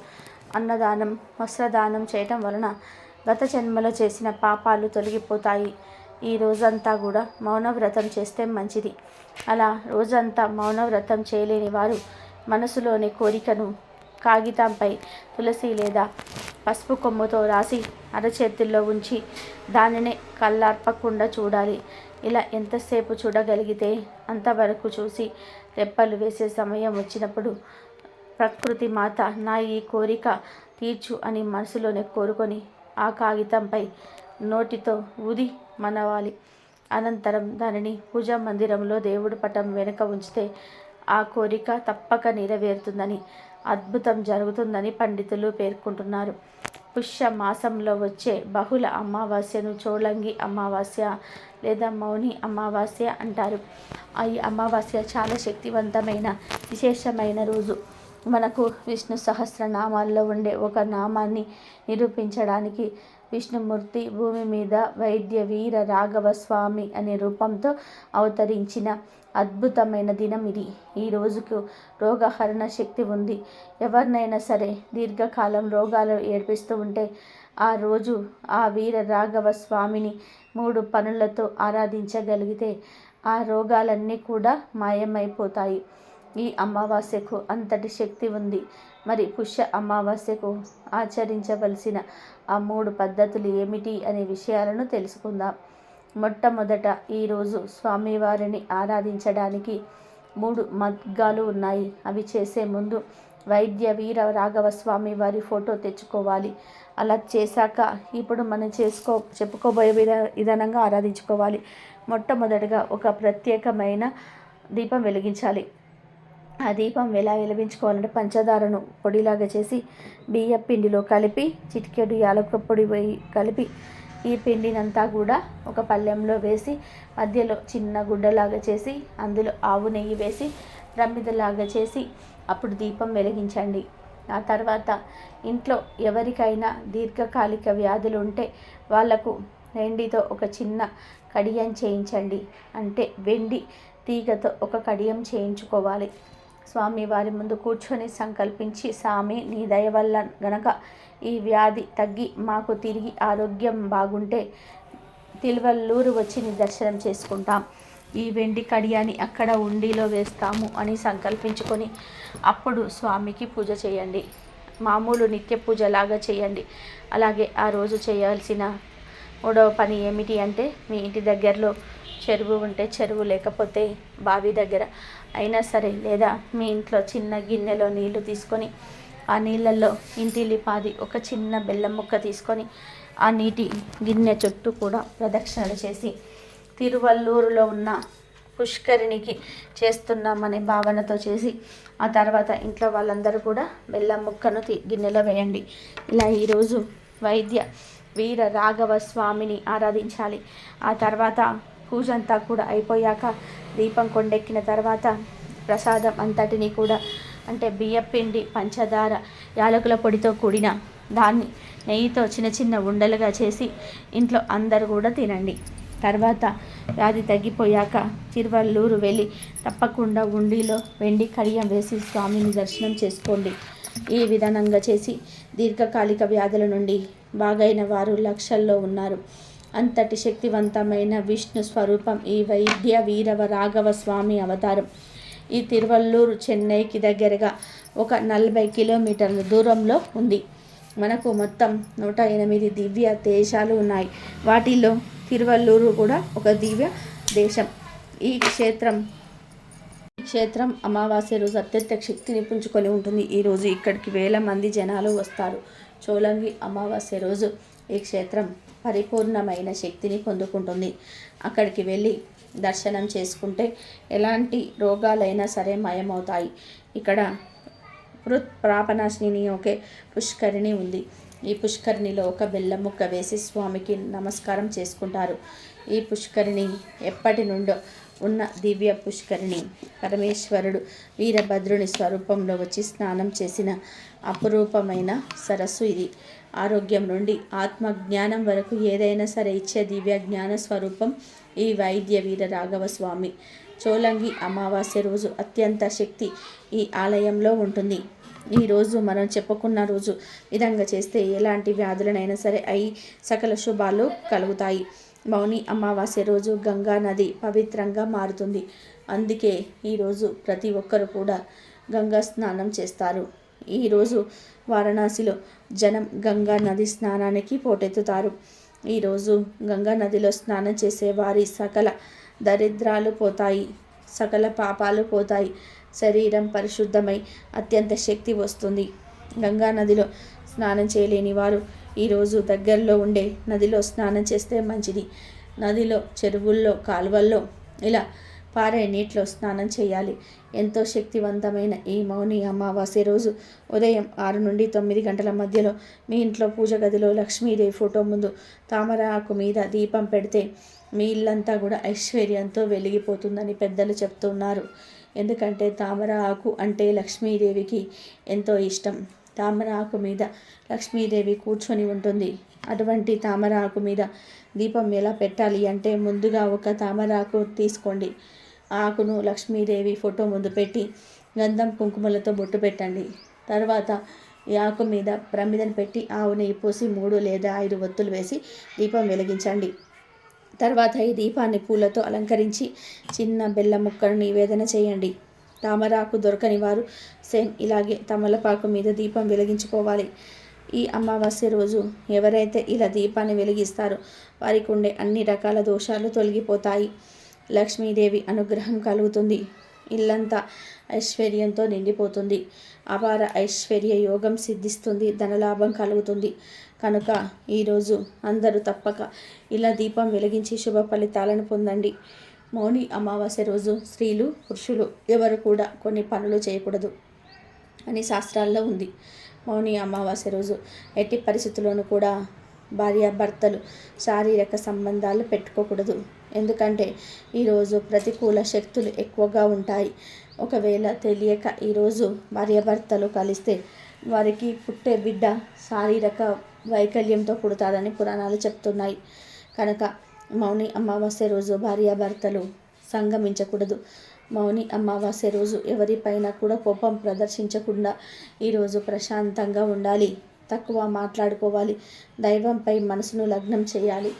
అన్నదానం, వస్త్రదానం చేయటం వలన గత జన్మలో చేసిన పాపాలు తొలగిపోతాయి. ఈ రోజంతా కూడా మౌనవ్రతం చేస్తే మంచిది. అలా రోజంతా మౌనవ్రతం చేయలేని వారు మనసులోని కోరికను కాగితంపై తులసి లేదా పసుపు కొమ్ముతో రాసి అరచేతుల్లో ఉంచి దానినే కళ్ళార్పకుండా చూడాలి. ఇలా ఎంతసేపు చూడగలిగితే అంతవరకు చూసి రెప్పలు వేసే సమయం వచ్చినప్పుడు ప్రకృతి మాత నా ఈ కోరిక తీర్చు అని మనసులోనే కోరుకొని ఆ కాగితంపై నోటితో ఊది మనవాలి. అనంతరం దానిని పూజా మందిరంలో దేవుడి పటం వెనుక ఉంచితే ఆ కోరిక తప్పక నెరవేరుతుందని, అద్భుతం జరుగుతుందని పండితులు పేర్కొంటున్నారు. పుష్య మాసంలో వచ్చే బహుళ అమావాస్యను చోళంగి అమావాస్య లేదా మౌని అమావాస్య అంటారు. ఈ అమావాస్య చాలా శక్తివంతమైన విశేషమైన రోజు. మనకు విష్ణు సహస్రనామాల్లో ఉండే ఒక నామాన్ని నిరూపించడానికి విష్ణుమూర్తి భూమి మీద వైద్య వీర రాఘవ స్వామి అనే రూపంతో అవతరించిన అద్భుతమైన దినం ఇది. ఈ రోజుకు రోగహరణ శక్తి ఉంది. ఎవరినైనా సరే దీర్ఘకాలం రోగాలు ఏడిపిస్తూ ఉంటే ఆ రోజు ఆ వీర రాఘవ స్వామిని 3 పనులతో ఆరాధించగలిగితే ఆ రోగాలన్నీ కూడా మాయమైపోతాయి. ఈ అమావాస్యకు అంతటి శక్తి ఉంది. మరి పుష్య అమావాస్యకు ఆచరించవలసిన ఆ 3 పద్ధతులు ఏమిటి అనే విషయాలను తెలుసుకుందాం. మొట్టమొదట ఈరోజు స్వామివారిని ఆరాధించడానికి 3 మార్గాలు ఉన్నాయి. అవి చేసే ముందు వైద్య వీర రాఘవ స్వామి వారి ఫోటో తెచ్చుకోవాలి. అలా చేశాక ఇప్పుడు మనం చెప్పుకోబోయే విధానంగా ఆరాధించుకోవాలి. మొట్టమొదటిగా ఒక ప్రత్యేకమైన దీపం వెలిగించాలి. ఆ దీపం ఎలా వెలిగించుకోవాలంటే పంచదారను పొడిలాగా చేసి బియ్య పిండిలో కలిపి చిటికెడు యాలకుల పొడి కలిపి ఈ పిండినంతా కూడా ఒక పళ్ళెంలో వేసి మధ్యలో చిన్న గుడ్డలాగా చేసి అందులో ఆవు నెయ్యి వేసి ప్రమిదలాగా చేసి అప్పుడు దీపం వెలిగించండి. ఆ తర్వాత ఇంట్లో ఎవరికైనా దీర్ఘకాలిక వ్యాధులు ఉంటే వాళ్లకు వెండితో ఒక చిన్న కడియం చేయించండి. అంటే వెండి తీగతో ఒక కడియం చేయించుకోవాలి. స్వామి వారి ముందు కూర్చొని సంకల్పించి, స్వామి నీ దయ వల్ల గనక ఈ వ్యాధి తగ్గి మాకు తిరిగి ఆరోగ్యం బాగుంటే తిరువల్లూరు వచ్చి నీ దర్శనం చేసుకుంటాం. ఈ వెండి కడియాన్ని అక్కడ ఉండిలో వేస్తాము అని సంకల్పించుకొని అప్పుడు స్వామికి పూజ చేయండి. మామూలు నిత్య పూజలాగా చేయండి. అలాగే ఆ రోజు చేయాల్సిన 3వ పని ఏమిటి అంటే మీ ఇంటి దగ్గరలో చెరువు ఉంటే చెరువు, లేకపోతే బావి దగ్గర అయినా సరే, లేదా మీ ఇంట్లో చిన్న గిన్నెలో నీళ్లు తీసుకొని ఆ నీళ్ళల్లో ఇంటిల్లిపాది ఒక చిన్న బెల్లం ముక్క తీసుకొని ఆ నీటి గిన్నె చుట్టూ కూడా ప్రదక్షిణలు చేసి తిరువల్లూరులో ఉన్న పుష్కరిణికి చేస్తున్నామనే భావనతో చేసి ఆ తర్వాత ఇంట్లో వాళ్ళందరూ కూడా బెల్లం ముక్కను గిన్నెలో వేయండి. ఇలా ఈరోజు వైద్య వీర రాఘవ స్వామిని ఆరాధించాలి. ఆ తర్వాత పూజ అంతా కూడా అయిపోయాక దీపం కొండెక్కిన తర్వాత ప్రసాదం అంతటిని కూడా అంటే బియ్యపిండి, పంచదార, యాలకుల పొడితో కూడిన దాన్ని నెయ్యితో చిన్న చిన్న ఉండలుగా చేసి ఇంట్లో అందరూ కూడా తినండి. తర్వాత వ్యాధి తగ్గిపోయాక తిరువల్లూరు వెళ్ళి తప్పకుండా ఉండిలో వెండి కడియం వేసి స్వామిని దర్శనం చేసుకోండి. ఈ విధానంగా చేసి దీర్ఘకాలిక వ్యాధుల నుండి బాగైన వారు లక్షల్లో ఉన్నారు. అంతటి శక్తివంతమైన విష్ణు స్వరూపం ఈ వైద్య వీరవ రాఘవ స్వామి అవతారం. ఈ తిరువల్లూరు చెన్నైకి దగ్గరగా ఒక 40 కిలోమీటర్ల దూరంలో ఉంది. మనకు మొత్తం 108 దివ్య దేశాలు ఉన్నాయి. వాటిల్లో తిరువల్లూరు కూడా ఒక దివ్య దేశం. ఈ క్షేత్రం క్షేత్రం అమావాస్య రోజు అత్యంత శక్తిని పుంజుకొని ఉంటుంది. ఈరోజు ఇక్కడికి వేల మంది జనాలు వస్తారు. చోళంగి అమావాస్య రోజు ఈ క్షేత్రం పరిపూర్ణమైన శక్తిని పొందుకుంటుంది. అక్కడికి వెళ్ళి దర్శనం చేసుకుంటే ఎలాంటి రోగాలైనా సరే మాయమవుతాయి. ఇక్కడ ప్రాపనాశిని ఒకే పుష్కరిణి ఉంది. ఈ పుష్కరిణిలో ఒక బెల్లం ముక్క వేసి స్వామికి నమస్కారం చేసుకుంటారు. ఈ పుష్కరిణి ఎప్పటి నుండో ఉన్న దివ్య పుష్కరిణి. పరమేశ్వరుడు వీరభద్రుని స్వరూపంలో వచ్చి స్నానం చేసిన అపురూపమైన సరస్సు ఇది. ఆరోగ్యం నుండి ఆత్మజ్ఞానం వరకు ఏదైనా సరే ఇచ్చే దివ్య జ్ఞాన స్వరూపం ఈ వైద్య వీర రాఘవ స్వామి. చోళంగి అమావాస్య రోజు అత్యంత శక్తి ఈ ఆలయంలో ఉంటుంది. ఈరోజు మనం చెప్పుకున్న రోజు విధంగా చేస్తే ఎలాంటి వ్యాధులనైనా సరే అయి సకల శుభాలు కలుగుతాయి. మౌని అమావాస్య రోజు గంగా నది పవిత్రంగా మారుతుంది. అందుకే ఈరోజు ప్రతి ఒక్కరు కూడా గంగా స్నానం చేస్తారు. ఈరోజు వారణాసిలో జనం గంగా నది స్నానానికి పోటెత్తుతారు. ఈరోజు గంగా నదిలో స్నానం చేసే వారి సకల దరిద్రాలు పోతాయి, సకల పాపాలు పోతాయి, శరీరం పరిశుద్ధమై అత్యంత శక్తి వస్తుంది. గంగా నదిలో స్నానం చేయలేని వారు ఈరోజు దగ్గరలో ఉండే నదిలో స్నానం చేస్తే మంచిది. నదిలో, చెరువుల్లో, కాలువల్లో ఇలా పారే నీటిలో స్నానం చేయాలి. ఎంతో శక్తివంతమైన ఈ మౌని అమావాస్య రోజు ఉదయం 6 నుండి 9 గంటల మధ్యలో మీ ఇంట్లో పూజ గదిలో లక్ష్మీదేవి ఫోటో ముందు తామర ఆకు మీద దీపం పెడితే మీ ఇల్లంతా కూడా ఐశ్వర్యంతో వెలిగిపోతుందని పెద్దలు చెప్తున్నారు. ఎందుకంటే తామర ఆకు అంటే లక్ష్మీదేవికి ఎంతో ఇష్టం. తామర ఆకు మీద లక్ష్మీదేవి కూర్చొని ఉంటుంది. అటువంటి తామర ఆకు మీద దీపం ఎలా పెట్టాలి అంటే ముందుగా ఒక తామర ఆకు తీసుకోండి. ఆకును లక్ష్మీదేవి ఫోటో ముందు పెట్టి గంధం కుంకుమలతో బొట్టు పెట్టండి. తర్వాత ఈ ఆకు మీద ప్రమిదను పెట్టి ఆవు నెయ్యి పోసి 3 లేదా 5 ఒత్తులు వేసి దీపం వెలిగించండి. తర్వాత ఈ దీపాన్ని పూలతో అలంకరించి చిన్న బెల్లం ముక్కను నివేదన చేయండి. తామరాకు దొరకని వారు సేమ్ ఇలాగే తమలపాకు మీద దీపం వెలిగించుకోవాలి. ఈ అమావాస్య రోజు ఎవరైతే ఇలా దీపాన్ని వెలిగిస్తారో వారికి ఉండే అన్ని రకాల దోషాలు తొలగిపోతాయి. లక్ష్మీదేవి అనుగ్రహం కలుగుతుంది. ఇల్లంతా ఐశ్వర్యంతో నిండిపోతుంది. అపార ఐశ్వర్య యోగం సిద్ధిస్తుంది. ధనలాభం కలుగుతుంది. కనుక ఈరోజు అందరూ తప్పక ఇలా దీపం వెలిగించి శుభ ఫలితాలను పొందండి. మౌని అమావాస్య రోజు స్త్రీలు, పురుషులు ఎవరు కూడా కొన్ని పనులు చేయకూడదు అని శాస్త్రాల్లో ఉంది. మౌని అమావాస్య రోజు ఎట్టి పరిస్థితుల్లోనూ కూడా భార్యాభర్తలు శారీరక సంబంధాలు పెట్టుకోకూడదు. ఎందుకంటే ఈరోజు ప్రతికూల శక్తులు ఎక్కువగా ఉంటాయి. ఒకవేళ తెలియక ఈరోజు భార్యాభర్తలు కలిస్తే వారికి పుట్టే బిడ్డ శారీరక వైకల్యంతో పుడతారని పురాణాలు చెప్తున్నాయి. కనుక మౌని అమావాస్య రోజు భార్యాభర్తలు సంగమించకూడదు. మౌని అమావాస్య రోజు ఎవరిపైన కూడా కోపం ప్రదర్శించకుండా ఈరోజు ప్రశాంతంగా ఉండాలి. తక్కువ మాట్లాడుకోవాలి. దైవంపై మనసును లగ్నం చేయాలి.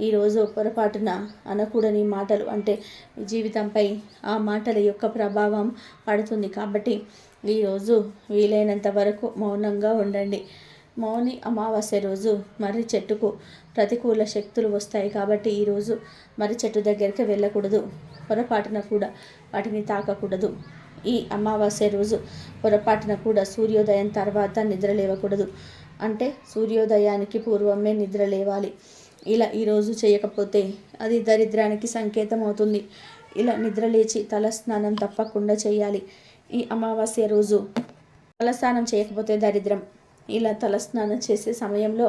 ఈరోజు పొరపాటున అనకూడని మాటలు అంటే జీవితంపై ఆ మాటల యొక్క ప్రభావం పడుతుంది. కాబట్టి ఈరోజు వీలైనంత వరకు మౌనంగా ఉండండి. మౌని అమావాస్య రోజు మర్రి చెట్టుకు ప్రతికూల శక్తులు వస్తాయి. కాబట్టి ఈరోజు మర్రి చెట్టు దగ్గరికి వెళ్ళకూడదు. పొరపాటున కూడా వాటిని తాకకూడదు. ఈ అమావాస్య రోజు పొరపాటున కూడా సూర్యోదయం తర్వాత నిద్ర లేవకూడదు. అంటే సూర్యోదయానికి పూర్వమే నిద్ర లేవాలి. ఇలా ఈరోజు చేయకపోతే అది దరిద్రానికి సంకేతం అవుతుంది. ఇలా నిద్ర లేచి తలస్నానం తప్పకుండా చేయాలి. ఈ అమావాస్య రోజు తలస్నానం చేయకపోతే దరిద్రం. ఇలా తలస్నానం చేసే సమయంలో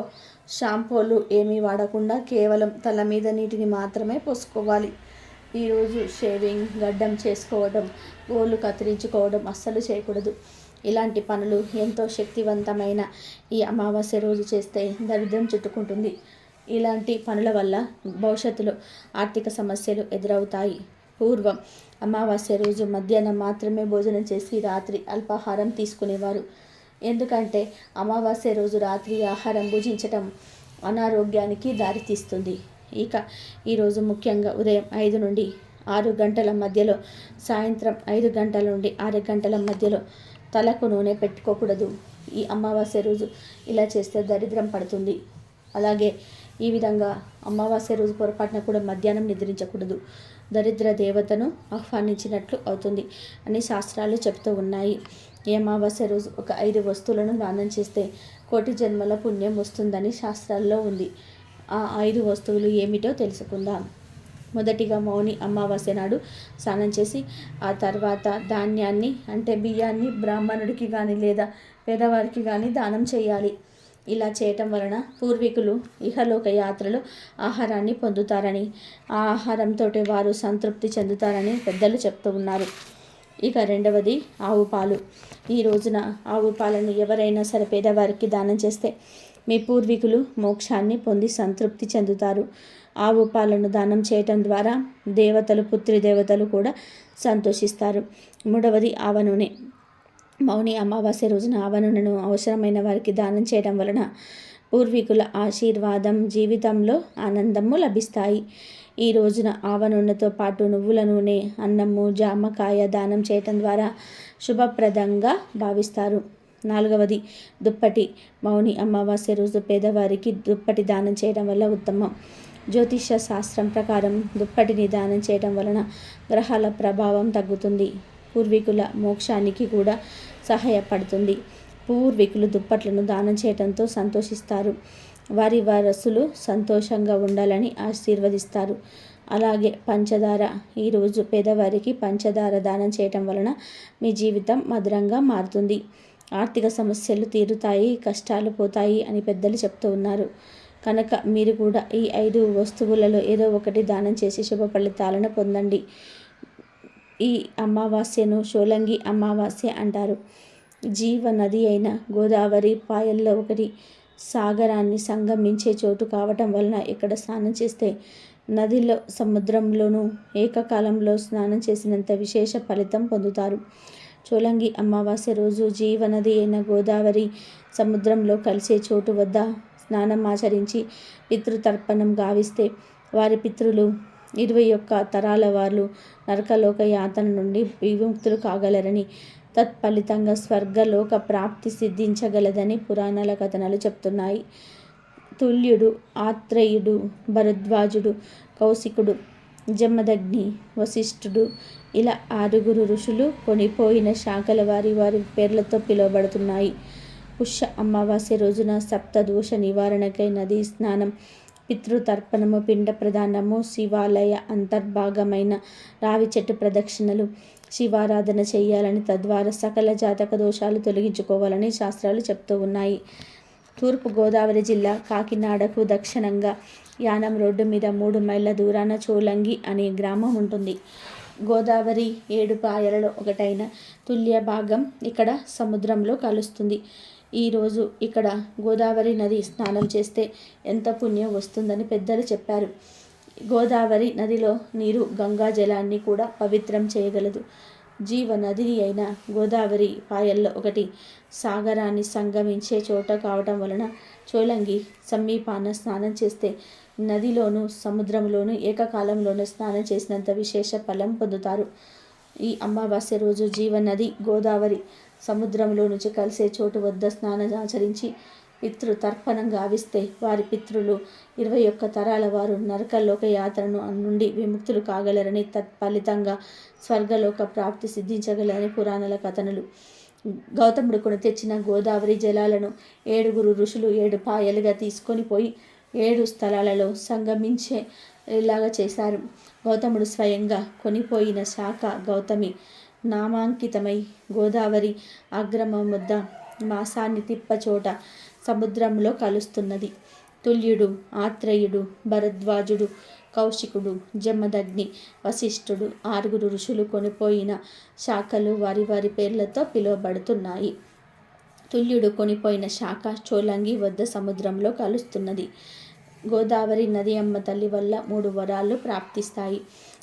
షాంపూలు ఏమీ వాడకుండా కేవలం తల మీద నీటిని మాత్రమే పోసుకోవాలి. ఈరోజు షేవింగ్, గడ్డం చేసుకోవడం, గోళ్ళు కత్తిరించుకోవడం అస్సలు చేయకూడదు. ఇలాంటి పనులు ఎంతో శక్తివంతమైన ఈ అమావాస్య రోజు చేస్తే దరిద్రం చుట్టుకుంటుంది. ఇలాంటి పనుల వల్ల భవిష్యత్తులో ఆర్థిక సమస్యలు ఎదురవుతాయి. పూర్వం అమావాస్య రోజు మధ్యాహ్నం మాత్రమే భోజనం చేసి రాత్రి అల్పాహారం తీసుకునేవారు. ఎందుకంటే అమావాస్య రోజు రాత్రి ఆహారం భుజించటం అనారోగ్యానికి దారితీస్తుంది. ఇక ఈరోజు ముఖ్యంగా ఉదయం 5 నుండి 6 గంటల మధ్యలో, సాయంత్రం 5 గంటల నుండి 6 గంటల మధ్యలో తలకు నూనె పెట్టుకోకూడదు. ఈ అమావాస్య రోజు ఇలా చేస్తే దరిద్రం పడుతుంది. అలాగే ఈ విధంగా అమావాస్య రోజు పొరపాటున కూడా మధ్యాహ్నం నిద్రించకూడదు. దరిద్ర దేవతను ఆహ్వానించినట్లు అవుతుంది అని శాస్త్రాలు చెప్తూ ఉన్నాయి. ఈ అమావాస్య రోజు ఒక 5 వస్తువులను దానం చేస్తే కోటి జన్మల పుణ్యం వస్తుందని శాస్త్రాల్లో ఉంది. ఆ 5 వస్తువులు ఏమిటో తెలుసుకుందాం. మొదటిగా మౌని అమావాస్య నాడు స్నానం చేసి ఆ తర్వాత ధాన్యాన్ని అంటే బియ్యాన్ని బ్రాహ్మణుడికి కానీ లేదా పేదవారికి కానీ దానం చేయాలి. ఇలా చేయటం వలన పూర్వీకులు ఇహలోక యాత్రలో ఆహారాన్ని పొందుతారని, ఆ ఆహారంతో వారు సంతృప్తి చెందుతారని పెద్దలు చెప్తూ ఉన్నారు. ఇక రెండవది ఆవు పాలు. ఈ రోజున ఆవు పాలను ఎవరైనా సరే పేదవారికి దానం చేస్తే మీ పూర్వీకులు మోక్షాన్ని పొంది సంతృప్తి చెందుతారు. ఆవు పాలను దానం చేయటం ద్వారా దేవతలు, పుత్రి దేవతలు కూడా సంతోషిస్తారు. మూడవది ఆవ నూనె. మౌని అమావాస్య రోజున ఆవ నూనెను అవసరమైన వారికి దానం చేయడం వలన పూర్వీకుల ఆశీర్వాదం, జీవితంలో ఆనందము లభిస్తాయి. ఈ రోజున ఆవ నూనెతో పాటు నువ్వుల నూనె, అన్నము, జామకాయ దానం చేయటం ద్వారా శుభప్రదంగా భావిస్తారు. నాలుగవది దుప్పటి. మౌని అమావాస్య రోజు పేదవారికి దుప్పటి దానం చేయడం వల్ల ఉత్తమం. జ్యోతిష శాస్త్రం ప్రకారం దుప్పటిని దానం చేయడం వలన గ్రహాల ప్రభావం తగ్గుతుంది. పూర్వీకుల మోక్షానికి కూడా సహాయపడుతుంది. పూర్వీకులు దుప్పట్లను దానం చేయడంతో సంతోషిస్తారు. వారి వారసులు సంతోషంగా ఉండాలని ఆశీర్వదిస్తారు. అలాగే పంచదార. ఈరోజు పేదవారికి పంచదార దానం చేయటం వలన మీ జీవితం మధురంగా మారుతుంది. ఆర్థిక సమస్యలు తీరుతాయి, కష్టాలు పోతాయి అని పెద్దలు చెప్తూ ఉన్నారు. కనుక మీరు కూడా ఈ 5 వస్తువులలో ఏదో ఒకటి దానం చేసి శుభ ఫలితాలను పొందండి. ఈ అమావాస్యను షోలంగి అమావాస్య అంటారు. జీవ నది అయిన గోదావరి పాయల్లో ఒకటి సాగరాన్ని సంగమించే చోటు కావటం వలన ఇక్కడ స్నానం చేస్తే నదిలో, సముద్రంలోనూ ఏకకాలంలో స్నానం చేసినంత విశేష ఫలితం పొందుతారు. చోలంగి అమావాస్య రోజు జీవనది అయిన గోదావరి సముద్రంలో కలిసే చోటు వద్ద స్నానం ఆచరించి పితృతర్పణం గావిస్తే వారి పితృలు 21 తరాల వారు నరకలోక యాతన నుండి విముక్తులు కాగలరని, తత్ఫలితంగా స్వర్గలోక ప్రాప్తి సిద్ధించగలదని పురాణాల కథనాలు చెప్తున్నాయి. తుల్యుడు, ఆత్రేయుడు, భరద్వాజుడు, కౌశికుడు, జమదగ్ని, వశిష్ఠుడు ఇలా 6 ఋషులు కొనిపోయిన శాఖల వారి వారి పేర్లతో పిలువబడుతున్నాయి. పుష్య అమావాస్య రోజున సప్తదోష నివారణకై నదీ స్నానం, పితృతర్పణము, పిండ ప్రదానము, శివాలయ అంతర్భాగమైన రావి చెట్టు ప్రదక్షిణలు, శివారాధన చేయాలని, తద్వారా సకల జాతక దోషాలు తొలగించుకోవాలని శాస్త్రాలు చెప్తూ ఉన్నాయి. తూర్పు గోదావరి జిల్లా కాకినాడకు దక్షిణంగా యానం రోడ్డు మీద 3 మైళ్ళ దూరాన చోలంగి అనే గ్రామం ఉంటుంది. గోదావరి 7 పాయలలో ఒకటైన తుల్య భాగం ఇక్కడ సముద్రంలో కలుస్తుంది. ఈరోజు ఇక్కడ గోదావరి నది స్నానం చేస్తే ఎంత పుణ్యం వస్తుందని పెద్దలు చెప్పారు. గోదావరి నదిలో నీరు గంగా జలాన్ని కూడా పవిత్రం చేయగలదు. జీవ నది అయిన గోదావరి పాయల్లో ఒకటి సాగరాన్ని సంగమించే చోట కావటం వలన చోలంగి సమీపాన స్నానం చేస్తే నదిలోనూ సముద్రంలోనూ ఏకకాలంలోనూ స్నానం చేసినంత విశేష ఫలం పొందుతారు. ఈ అమావాస్య రోజు జీవనది గోదావరి సముద్రంలో నుంచి కలిసే చోటు వద్ద స్నానం ఆచరించి పితృతర్పణం గావిస్తే వారి పితృలు 21 తరాల వారు నరకలోక యాత్రను నుండి విముక్తులు కాగలరని, తత్ఫలితంగా స్వర్గలోక ప్రాప్తి సిద్ధించగలరని పురాణాల కథనలు. గౌతముడు కొని తెచ్చిన గోదావరి జలాలను 7 ఋషులు 7 పాయలుగా తీసుకొని పోయి 7 స్థలాలలో సంగమించేలాగా చేశారు. గౌతముడు స్వయంగా కొనిపోయిన శాఖ గౌతమి నామాంకితమై గోదావరి ఆగ్రమం వద్ద మాసాన్ని తిప్పచోట సముద్రంలో కలుస్తున్నది. తుల్యుడు, ఆత్రేయుడు, భరద్వాజుడు, కౌశికుడు, జమదగ్ని, వశిష్ఠుడు 6 ఋషులు కొనిపోయిన శాఖలు వారి వారి పేర్లతో పిలువబడుతున్నాయి. తుల్యుడు కొనిపోయిన శాఖ చోలంగి వద్ద సముద్రంలో కలుస్తున్నది. గోదావరి నది అమ్మ తల్లి వల్ల 3 వరాలు ప్రాప్తిస్తాయి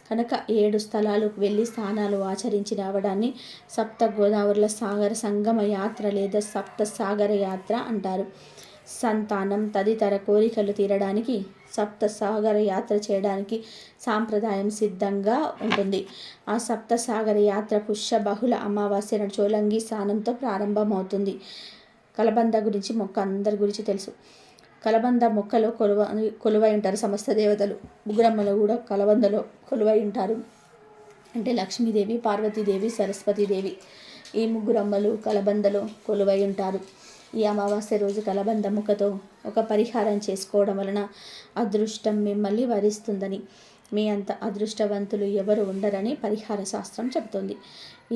కనుక 7 స్థలాలకు వెళ్ళి స్నానాలు ఆచరించి రావడాన్ని సప్త గోదావరుల సాగర సంగమ యాత్ర లేదా సప్త సాగర యాత్ర అంటారు. సంతానం తదితర కోరికలు తీరడానికి సప్త సాగర యాత్ర చేయడానికి సాంప్రదాయం సిద్ధంగా ఉంటుంది. ఆ సప్త సాగర యాత్ర పుష్య బహుళ అమావాస్య నాడు చోలంగి స్నానంతో ప్రారంభమవుతుంది. కలబంద గురించి మొక్క అందరి గురించి తెలుసు. కలబంద మొక్కలో కొలువై ఉంటారు సమస్త దేవతలు. ముగ్గురమ్మలు కూడా కలబందలో కొలువై ఉంటారు. అంటే లక్ష్మీదేవి, పార్వతీదేవి, సరస్వతీదేవి ఈ ముగ్గురమ్మలు కలబందలో కొలువై ఉంటారు. ఈ అమావాస్య రోజు కలబంద ముక్కతో ఒక పరిహారం చేసుకోవడం వలన అదృష్టం మిమ్మల్ని వరిస్తుందని, మీ అంత అదృష్టవంతులు ఎవరు ఉండరని పరిహార శాస్త్రం చెబుతుంది.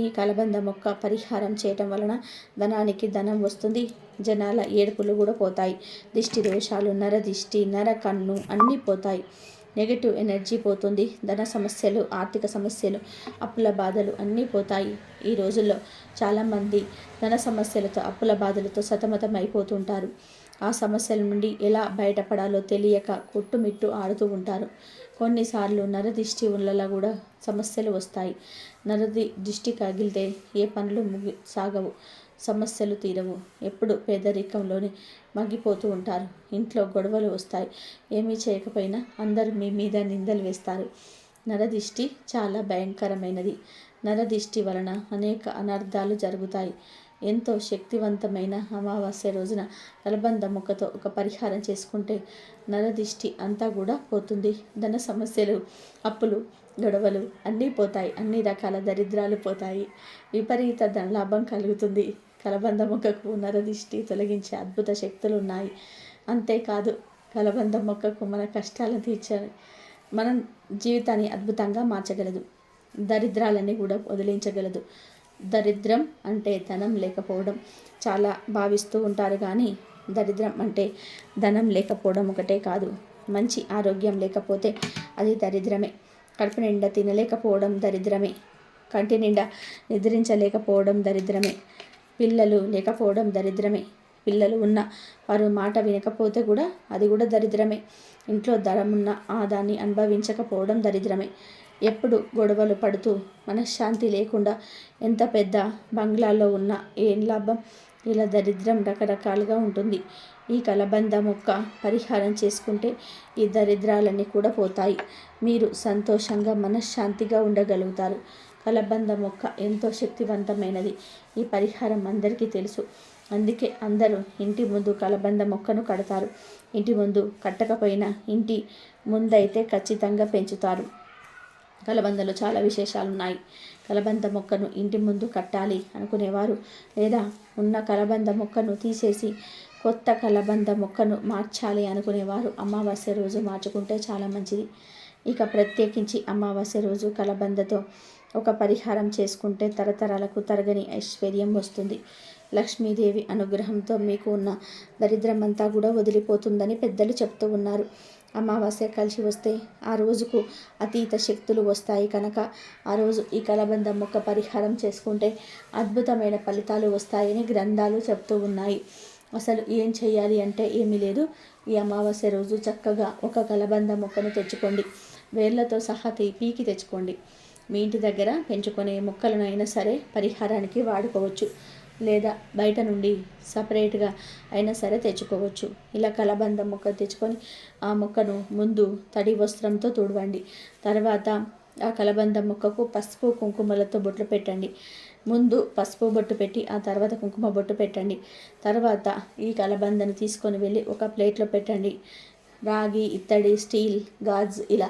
ఈ కలబంద మొక్క పరిహారం చేయటం వలన ధనానికి ధనం వస్తుంది, జనాల ఏడుపులు కూడా పోతాయి, దిష్టి దోషాలు, నరదిష్టి, నర కన్ను అన్నీ పోతాయి, నెగటివ్ ఎనర్జీ పోతుంది, ధన సమస్యలు, ఆర్థిక సమస్యలు, అప్పుల బాధలు అన్నీ పోతాయి. ఈ రోజుల్లో చాలామంది ధన సమస్యలతో, అప్పుల బాధలతో సతమతం అయిపోతుంటారు. ఆ సమస్యల నుండి ఎలా బయటపడాలో తెలియక కొట్టుమిట్టు ఆడుతూ ఉంటారు. కొన్నిసార్లు నరదిష్టి వల్ల కూడా సమస్యలు వస్తాయి. దిష్టి తగిలితే ఏ పనులు సాగవు, సమస్యలు తీరవు, ఎప్పుడు పేదరికంలోనే మగ్గిపోతూ ఉంటారు. ఇంట్లో గొడవలు వస్తాయి. ఏమీ చేయకపోయినా అందరూ మీ మీద నిందలు వేస్తారు. నరదిష్టి చాలా భయంకరమైనది. నరదిష్టి వలన అనేక అనర్థాలు జరుగుతాయి. ఎంతో శక్తివంతమైన అమావాస్య రోజున కలబంద మొక్కతో ఒక పరిహారం చేసుకుంటే నరదిష్టి అంతా కూడా పోతుంది. ధన సమస్యలు, అప్పులు, గొడవలు అన్నీ పోతాయి. అన్ని రకాల దరిద్రాలు పోతాయి. విపరీత ధనలాభం కలుగుతుంది. కలబంద మొక్కకు నరదిష్టి తొలగించే అద్భుత శక్తులు ఉన్నాయి. అంతేకాదు కలబంద మొక్కకు మన కష్టాలను తీర్చాలి, మన జీవితాన్ని అద్భుతంగా మార్చగలదు, దరిద్రాలన్నీ కూడా వదిలించగలదు. దరిద్రం అంటే ధనం లేకపోవడం చాలా భావిస్తూ ఉంటారు, కానీ దరిద్రం అంటే ధనం లేకపోవడం ఒకటే కాదు, మంచి ఆరోగ్యం లేకపోతే అది దరిద్రమే. కడుపు నిండా తినలేకపోవడం దరిద్రమే. కంటి నిండా నిద్రించలేకపోవడం దరిద్రమే. పిల్లలు లేకపోవడం దరిద్రమే. పిల్లలు ఉన్న వారు మాట వినకపోతే కూడా అది కూడా దరిద్రమే. ఇంట్లో ధనమున్న దాన్ని అనుభవించకపోవడం దరిద్రమే. ఎప్పుడు గొడవలు పడుతూ మనశ్శాంతి లేకుండా ఎంత పెద్ద బంగ్లాలో ఉన్నా ఏం లాభం? ఇలా దరిద్రం రకరకాలుగా ఉంటుంది. ఈ కలబంద మొక్క పరిహారం చేసుకుంటే ఈ దరిద్రాలన్నీ కూడా పోతాయి. మీరు సంతోషంగా మనశ్శాంతిగా ఉండగలుగుతారు. కలబంద మొక్క ఎంతో శక్తివంతమైనది. ఈ పరిహారం అందరికీ తెలుసు. అందుకే అందరూ ఇంటి ముందు కలబంద మొక్కను కడతారు. ఇంటి ముందు కట్టకపోయినా ఇంటి ముందైతే ఖచ్చితంగా పెంచుతారు. కలబందలో చాలా విశేషాలు ఉన్నాయి. కలబంద మొక్కను ఇంటి ముందు కట్టాలి అనుకునేవారు, లేదా ఉన్న కలబంద మొక్కను తీసేసి కొత్త కలబంద మొక్కను మార్చాలి అనుకునేవారు అమావాస్య రోజు మార్చుకుంటే చాలా మంచిది. ఇక ప్రత్యేకించి అమావాస్య రోజు కలబందతో ఒక పరిహారం చేసుకుంటే తరతరాలకు తరగని ఐశ్వర్యం వస్తుంది. లక్ష్మీదేవి అనుగ్రహంతో మీకు ఉన్న దరిద్రం అంతా కూడా వదిలిపోతుందని పెద్దలు చెప్తూ ఉన్నారు. అమావాస్య కలిసి వస్తే ఆ రోజుకు అతీత శక్తులు వస్తాయి కనుక ఆ రోజు ఈ కలబంద మొక్క పరిహారం చేసుకుంటే అద్భుతమైన ఫలితాలు వస్తాయని గ్రంథాలు చెప్తూ ఉన్నాయి. అసలు ఏం చేయాలి అంటే ఏమీ లేదు. ఈ అమావాస్య రోజు చక్కగా ఒక కలబంద మొక్కను తెచ్చుకోండి. వేర్లతో సహా పీకి తెచ్చుకోండి. మీ ఇంటి దగ్గర పెంచుకునే మొక్కలను అయినా సరే పరిహారానికి వాడుకోవచ్చు, లేదా బయట నుండి సపరేట్గా అయినా సరే తెచ్చుకోవచ్చు. ఇలా కలబంద మొక్క తెచ్చుకొని ఆ మొక్కను ముందు తడి వస్త్రంతో తుడవండి. తర్వాత ఆ కలబంద మొక్కకు పసుపు కుంకుమలతో బొట్లు పెట్టండి. ముందు పసుపు బొట్టు పెట్టి ఆ తర్వాత కుంకుమ బొట్టు పెట్టండి. తర్వాత ఈ కలబందను తీసుకొని వెళ్ళి ఒక ప్లేట్లో పెట్టండి. రాగి, ఇత్తడి, స్టీల్, గాజు ఇలా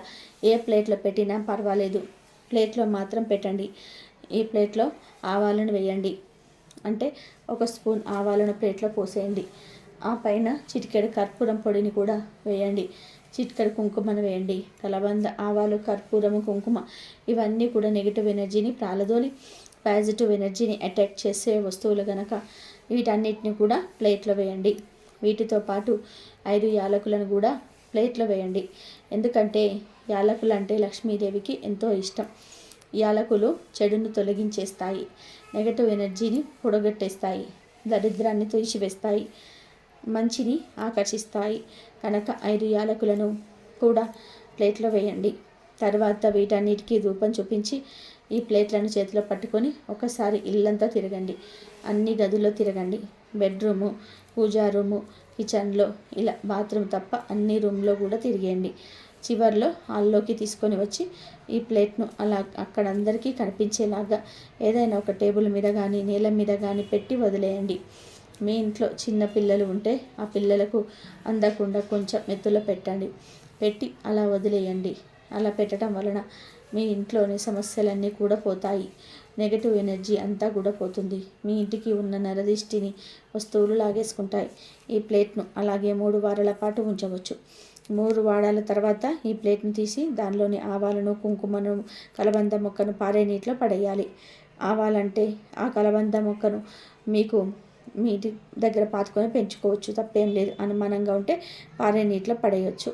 ఏ ప్లేట్లో పెట్టినా పర్వాలేదు, ప్లేట్లో మాత్రం పెట్టండి. ఈ ప్లేట్లో ఆవాలను వేయండి. అంటే ఒక స్పూన్ ఆవాలను ప్లేట్లో పోసేయండి. ఆ పైన చిటికెడు కర్పూరం పొడిని కూడా వేయండి. చిటికెడు కుంకుమను వేయండి. కలబంద, ఆవాలు, కర్పూరము, కుంకుమ ఇవన్నీ కూడా నెగిటివ్ ఎనర్జీని ప్రాలదోలి పాజిటివ్ ఎనర్జీని అటాక్ చేసే వస్తువులు కనుక వీటన్నిటిని కూడా ప్లేట్లో వేయండి. వీటితో పాటు 5 యాలకులను కూడా ప్లేట్లో వేయండి. ఎందుకంటే యాలకులు అంటే లక్ష్మీదేవికి ఎంతో ఇష్టం. యాలకులు చెడును తొలగించేస్తాయి, నెగటివ్ ఎనర్జీని పొడగొట్టేస్తాయి, దరిద్రాన్ని తీసివేస్తాయి, మంచిని ఆకర్షిస్తాయి. కనుక 5 యాలకులను కూడా ప్లేట్లో వేయండి. తర్వాత వీటన్నిటికీ ధూపం చూపించి ఈ ప్లేట్లను చేతిలో పట్టుకొని ఒకసారి ఇల్లంతా తిరగండి. అన్ని గదుల్లో తిరగండి. బెడ్రూము, పూజా రూము, కిచెన్లో ఇలా బాత్రూమ్ తప్ప అన్ని రూమ్లో కూడా తిరిగేయండి. చివర్లో హాల్లోకి తీసుకొని వచ్చి ఈ ప్లేట్ను అలా అక్కడ అందరికీ కనిపించేలాగా ఏదైనా ఒక టేబుల్ మీద కానీ నేల మీద కానీ పెట్టి వదిలేయండి. మీ ఇంట్లో చిన్న పిల్లలు ఉంటే ఆ పిల్లలకు అందకుండా కొంచెం మెత్తులో పెట్టండి, పెట్టి అలా వదిలేయండి. అలా పెట్టడం వలన మీ ఇంట్లోని సమస్యలన్నీ కూడా పోతాయి. నెగటివ్ ఎనర్జీ అంతా కూడా పోతుంది. మీ ఇంటికి ఉన్న నరదిష్టిని వస్తువులు లాగేసుకుంటాయి. ఈ ప్లేట్ను అలాగే 3 వారాల పాటు ఉంచవచ్చు. 3 వారాల తర్వాత ఈ ప్లేట్ను తీసి దానిలోని ఆవాలను, కుంకుమను, కలబంద మొక్కను పారే నీటిలో పడేయాలి. ఆవాలంటే ఆ కలబంద మొక్కను మీకు మీ ఇంటి దగ్గర పాతుకొని పెంచుకోవచ్చు, తప్పేం లేదు. అనుమానంగా ఉంటే పారే నీటిలో పడేయచ్చు.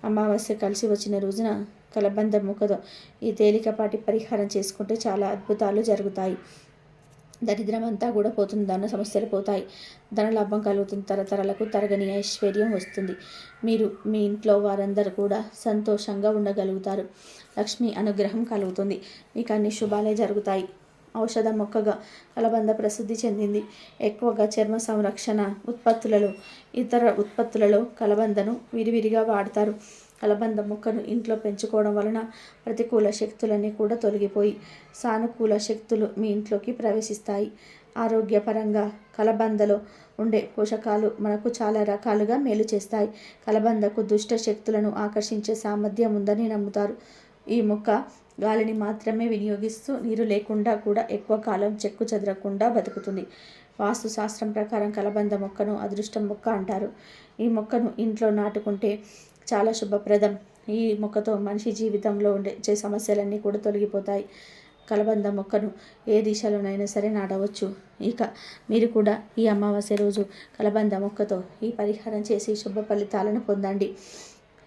అమావాస్య కలిసి వచ్చిన రోజున కలబంద మొక్కతో ఈ తేలికపాటి పరిహారం చేసుకుంటే చాలా అద్భుతాలు జరుగుతాయి. దరిద్రం అంతా కూడా పోతుంది, ధన సమస్యలు పోతాయి, ధనలాభం కలుగుతుంది, తరతరాలకు తరగని ఐశ్వర్యం వస్తుంది. మీరు మీ ఇంట్లో వారందరూ కూడా సంతోషంగా ఉండగలుగుతారు. లక్ష్మి అనుగ్రహం కలుగుతుంది. మీకు అన్ని శుభాలే జరుగుతాయి. ఔషధ మొక్కగా కలబంద ప్రసిద్ధి చెందింది. ఎక్కువగా చర్మ సంరక్షణ ఉత్పత్తులలో, ఇతర ఉత్పత్తులలో కలబందను విరివిరిగా వాడతారు. కలబంద మొక్కను ఇంట్లో పెంచుకోవడం వలన ప్రతికూల శక్తులన్నీ కూడా తొలగిపోయి సానుకూల శక్తులు మీ ఇంట్లోకి ప్రవేశిస్తాయి. ఆరోగ్యపరంగా కలబందలో ఉండే పోషకాలు మనకు చాలా రకాలుగా మేలు చేస్తాయి. కలబందకు దుష్ట శక్తులను ఆకర్షించే సామర్థ్యం ఉందని నమ్ముతారు. ఈ మొక్క గాలిని మాత్రమే వినియోగిస్తూ నీరు లేకుండా కూడా ఎక్కువ కాలం చెక్కు చెదరకుండా బతుకుతుంది. వాస్తు శాస్త్రం ప్రకారం కలబంద మొక్కను అదృష్టం మొక్క అంటారు. ఈ మొక్కను ఇంట్లో నాటుకుంటే చాలా శుభప్రదం. ఈ మొక్కతో మనిషి జీవితంలో ఉండే సమస్యలన్నీ కూడా తొలగిపోతాయి. కలబంద మొక్కను ఏ దిశలోనైనా సరే నాటవచ్చు. ఇక మీరు కూడా ఈ అమావాస్య రోజు కలబంద మొక్కతో ఈ పరిహారం చేసి శుభ ఫలితాలను పొందండి.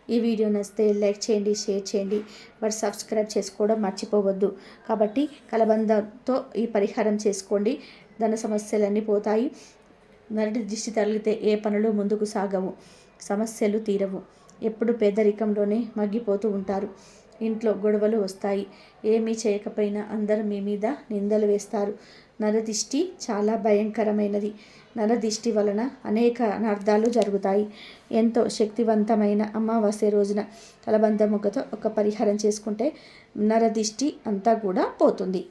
ఈ వీడియో నచ్చితే లైక్ చేయండి, షేర్ చేయండి, మరి సబ్స్క్రైబ్ చేసుకోవడం మర్చిపోవద్దు. కాబట్టి కలబందతో ఈ పరిహారం చేసుకోండి. ధన సమస్యలన్నీ పోతాయి. నరటి దిష్టి తగిలితే ఏ పనులు ముందుకు సాగవు, సమస్యలు తీరవు. ఎప్పుడు పేదరికంలోనే మగ్గిపోతూ ఉంటారు. ఇంట్లో గొడవలు వస్తాయి. ఏమీ చేయకపోయినా అందరూ మీ మీద నిందలు వేస్తారు. నరదిష్టి చాలా భయంకరమైనది. నరదిష్టి వలన అనేక అనర్థాలు జరుగుతాయి. ఎంతో శక్తివంతమైన అమావాస్య రోజున కలబంద మొక్కతో ఒక పరిహారం చేసుకుంటే నరదిష్టి అంతా కూడా పోతుంది.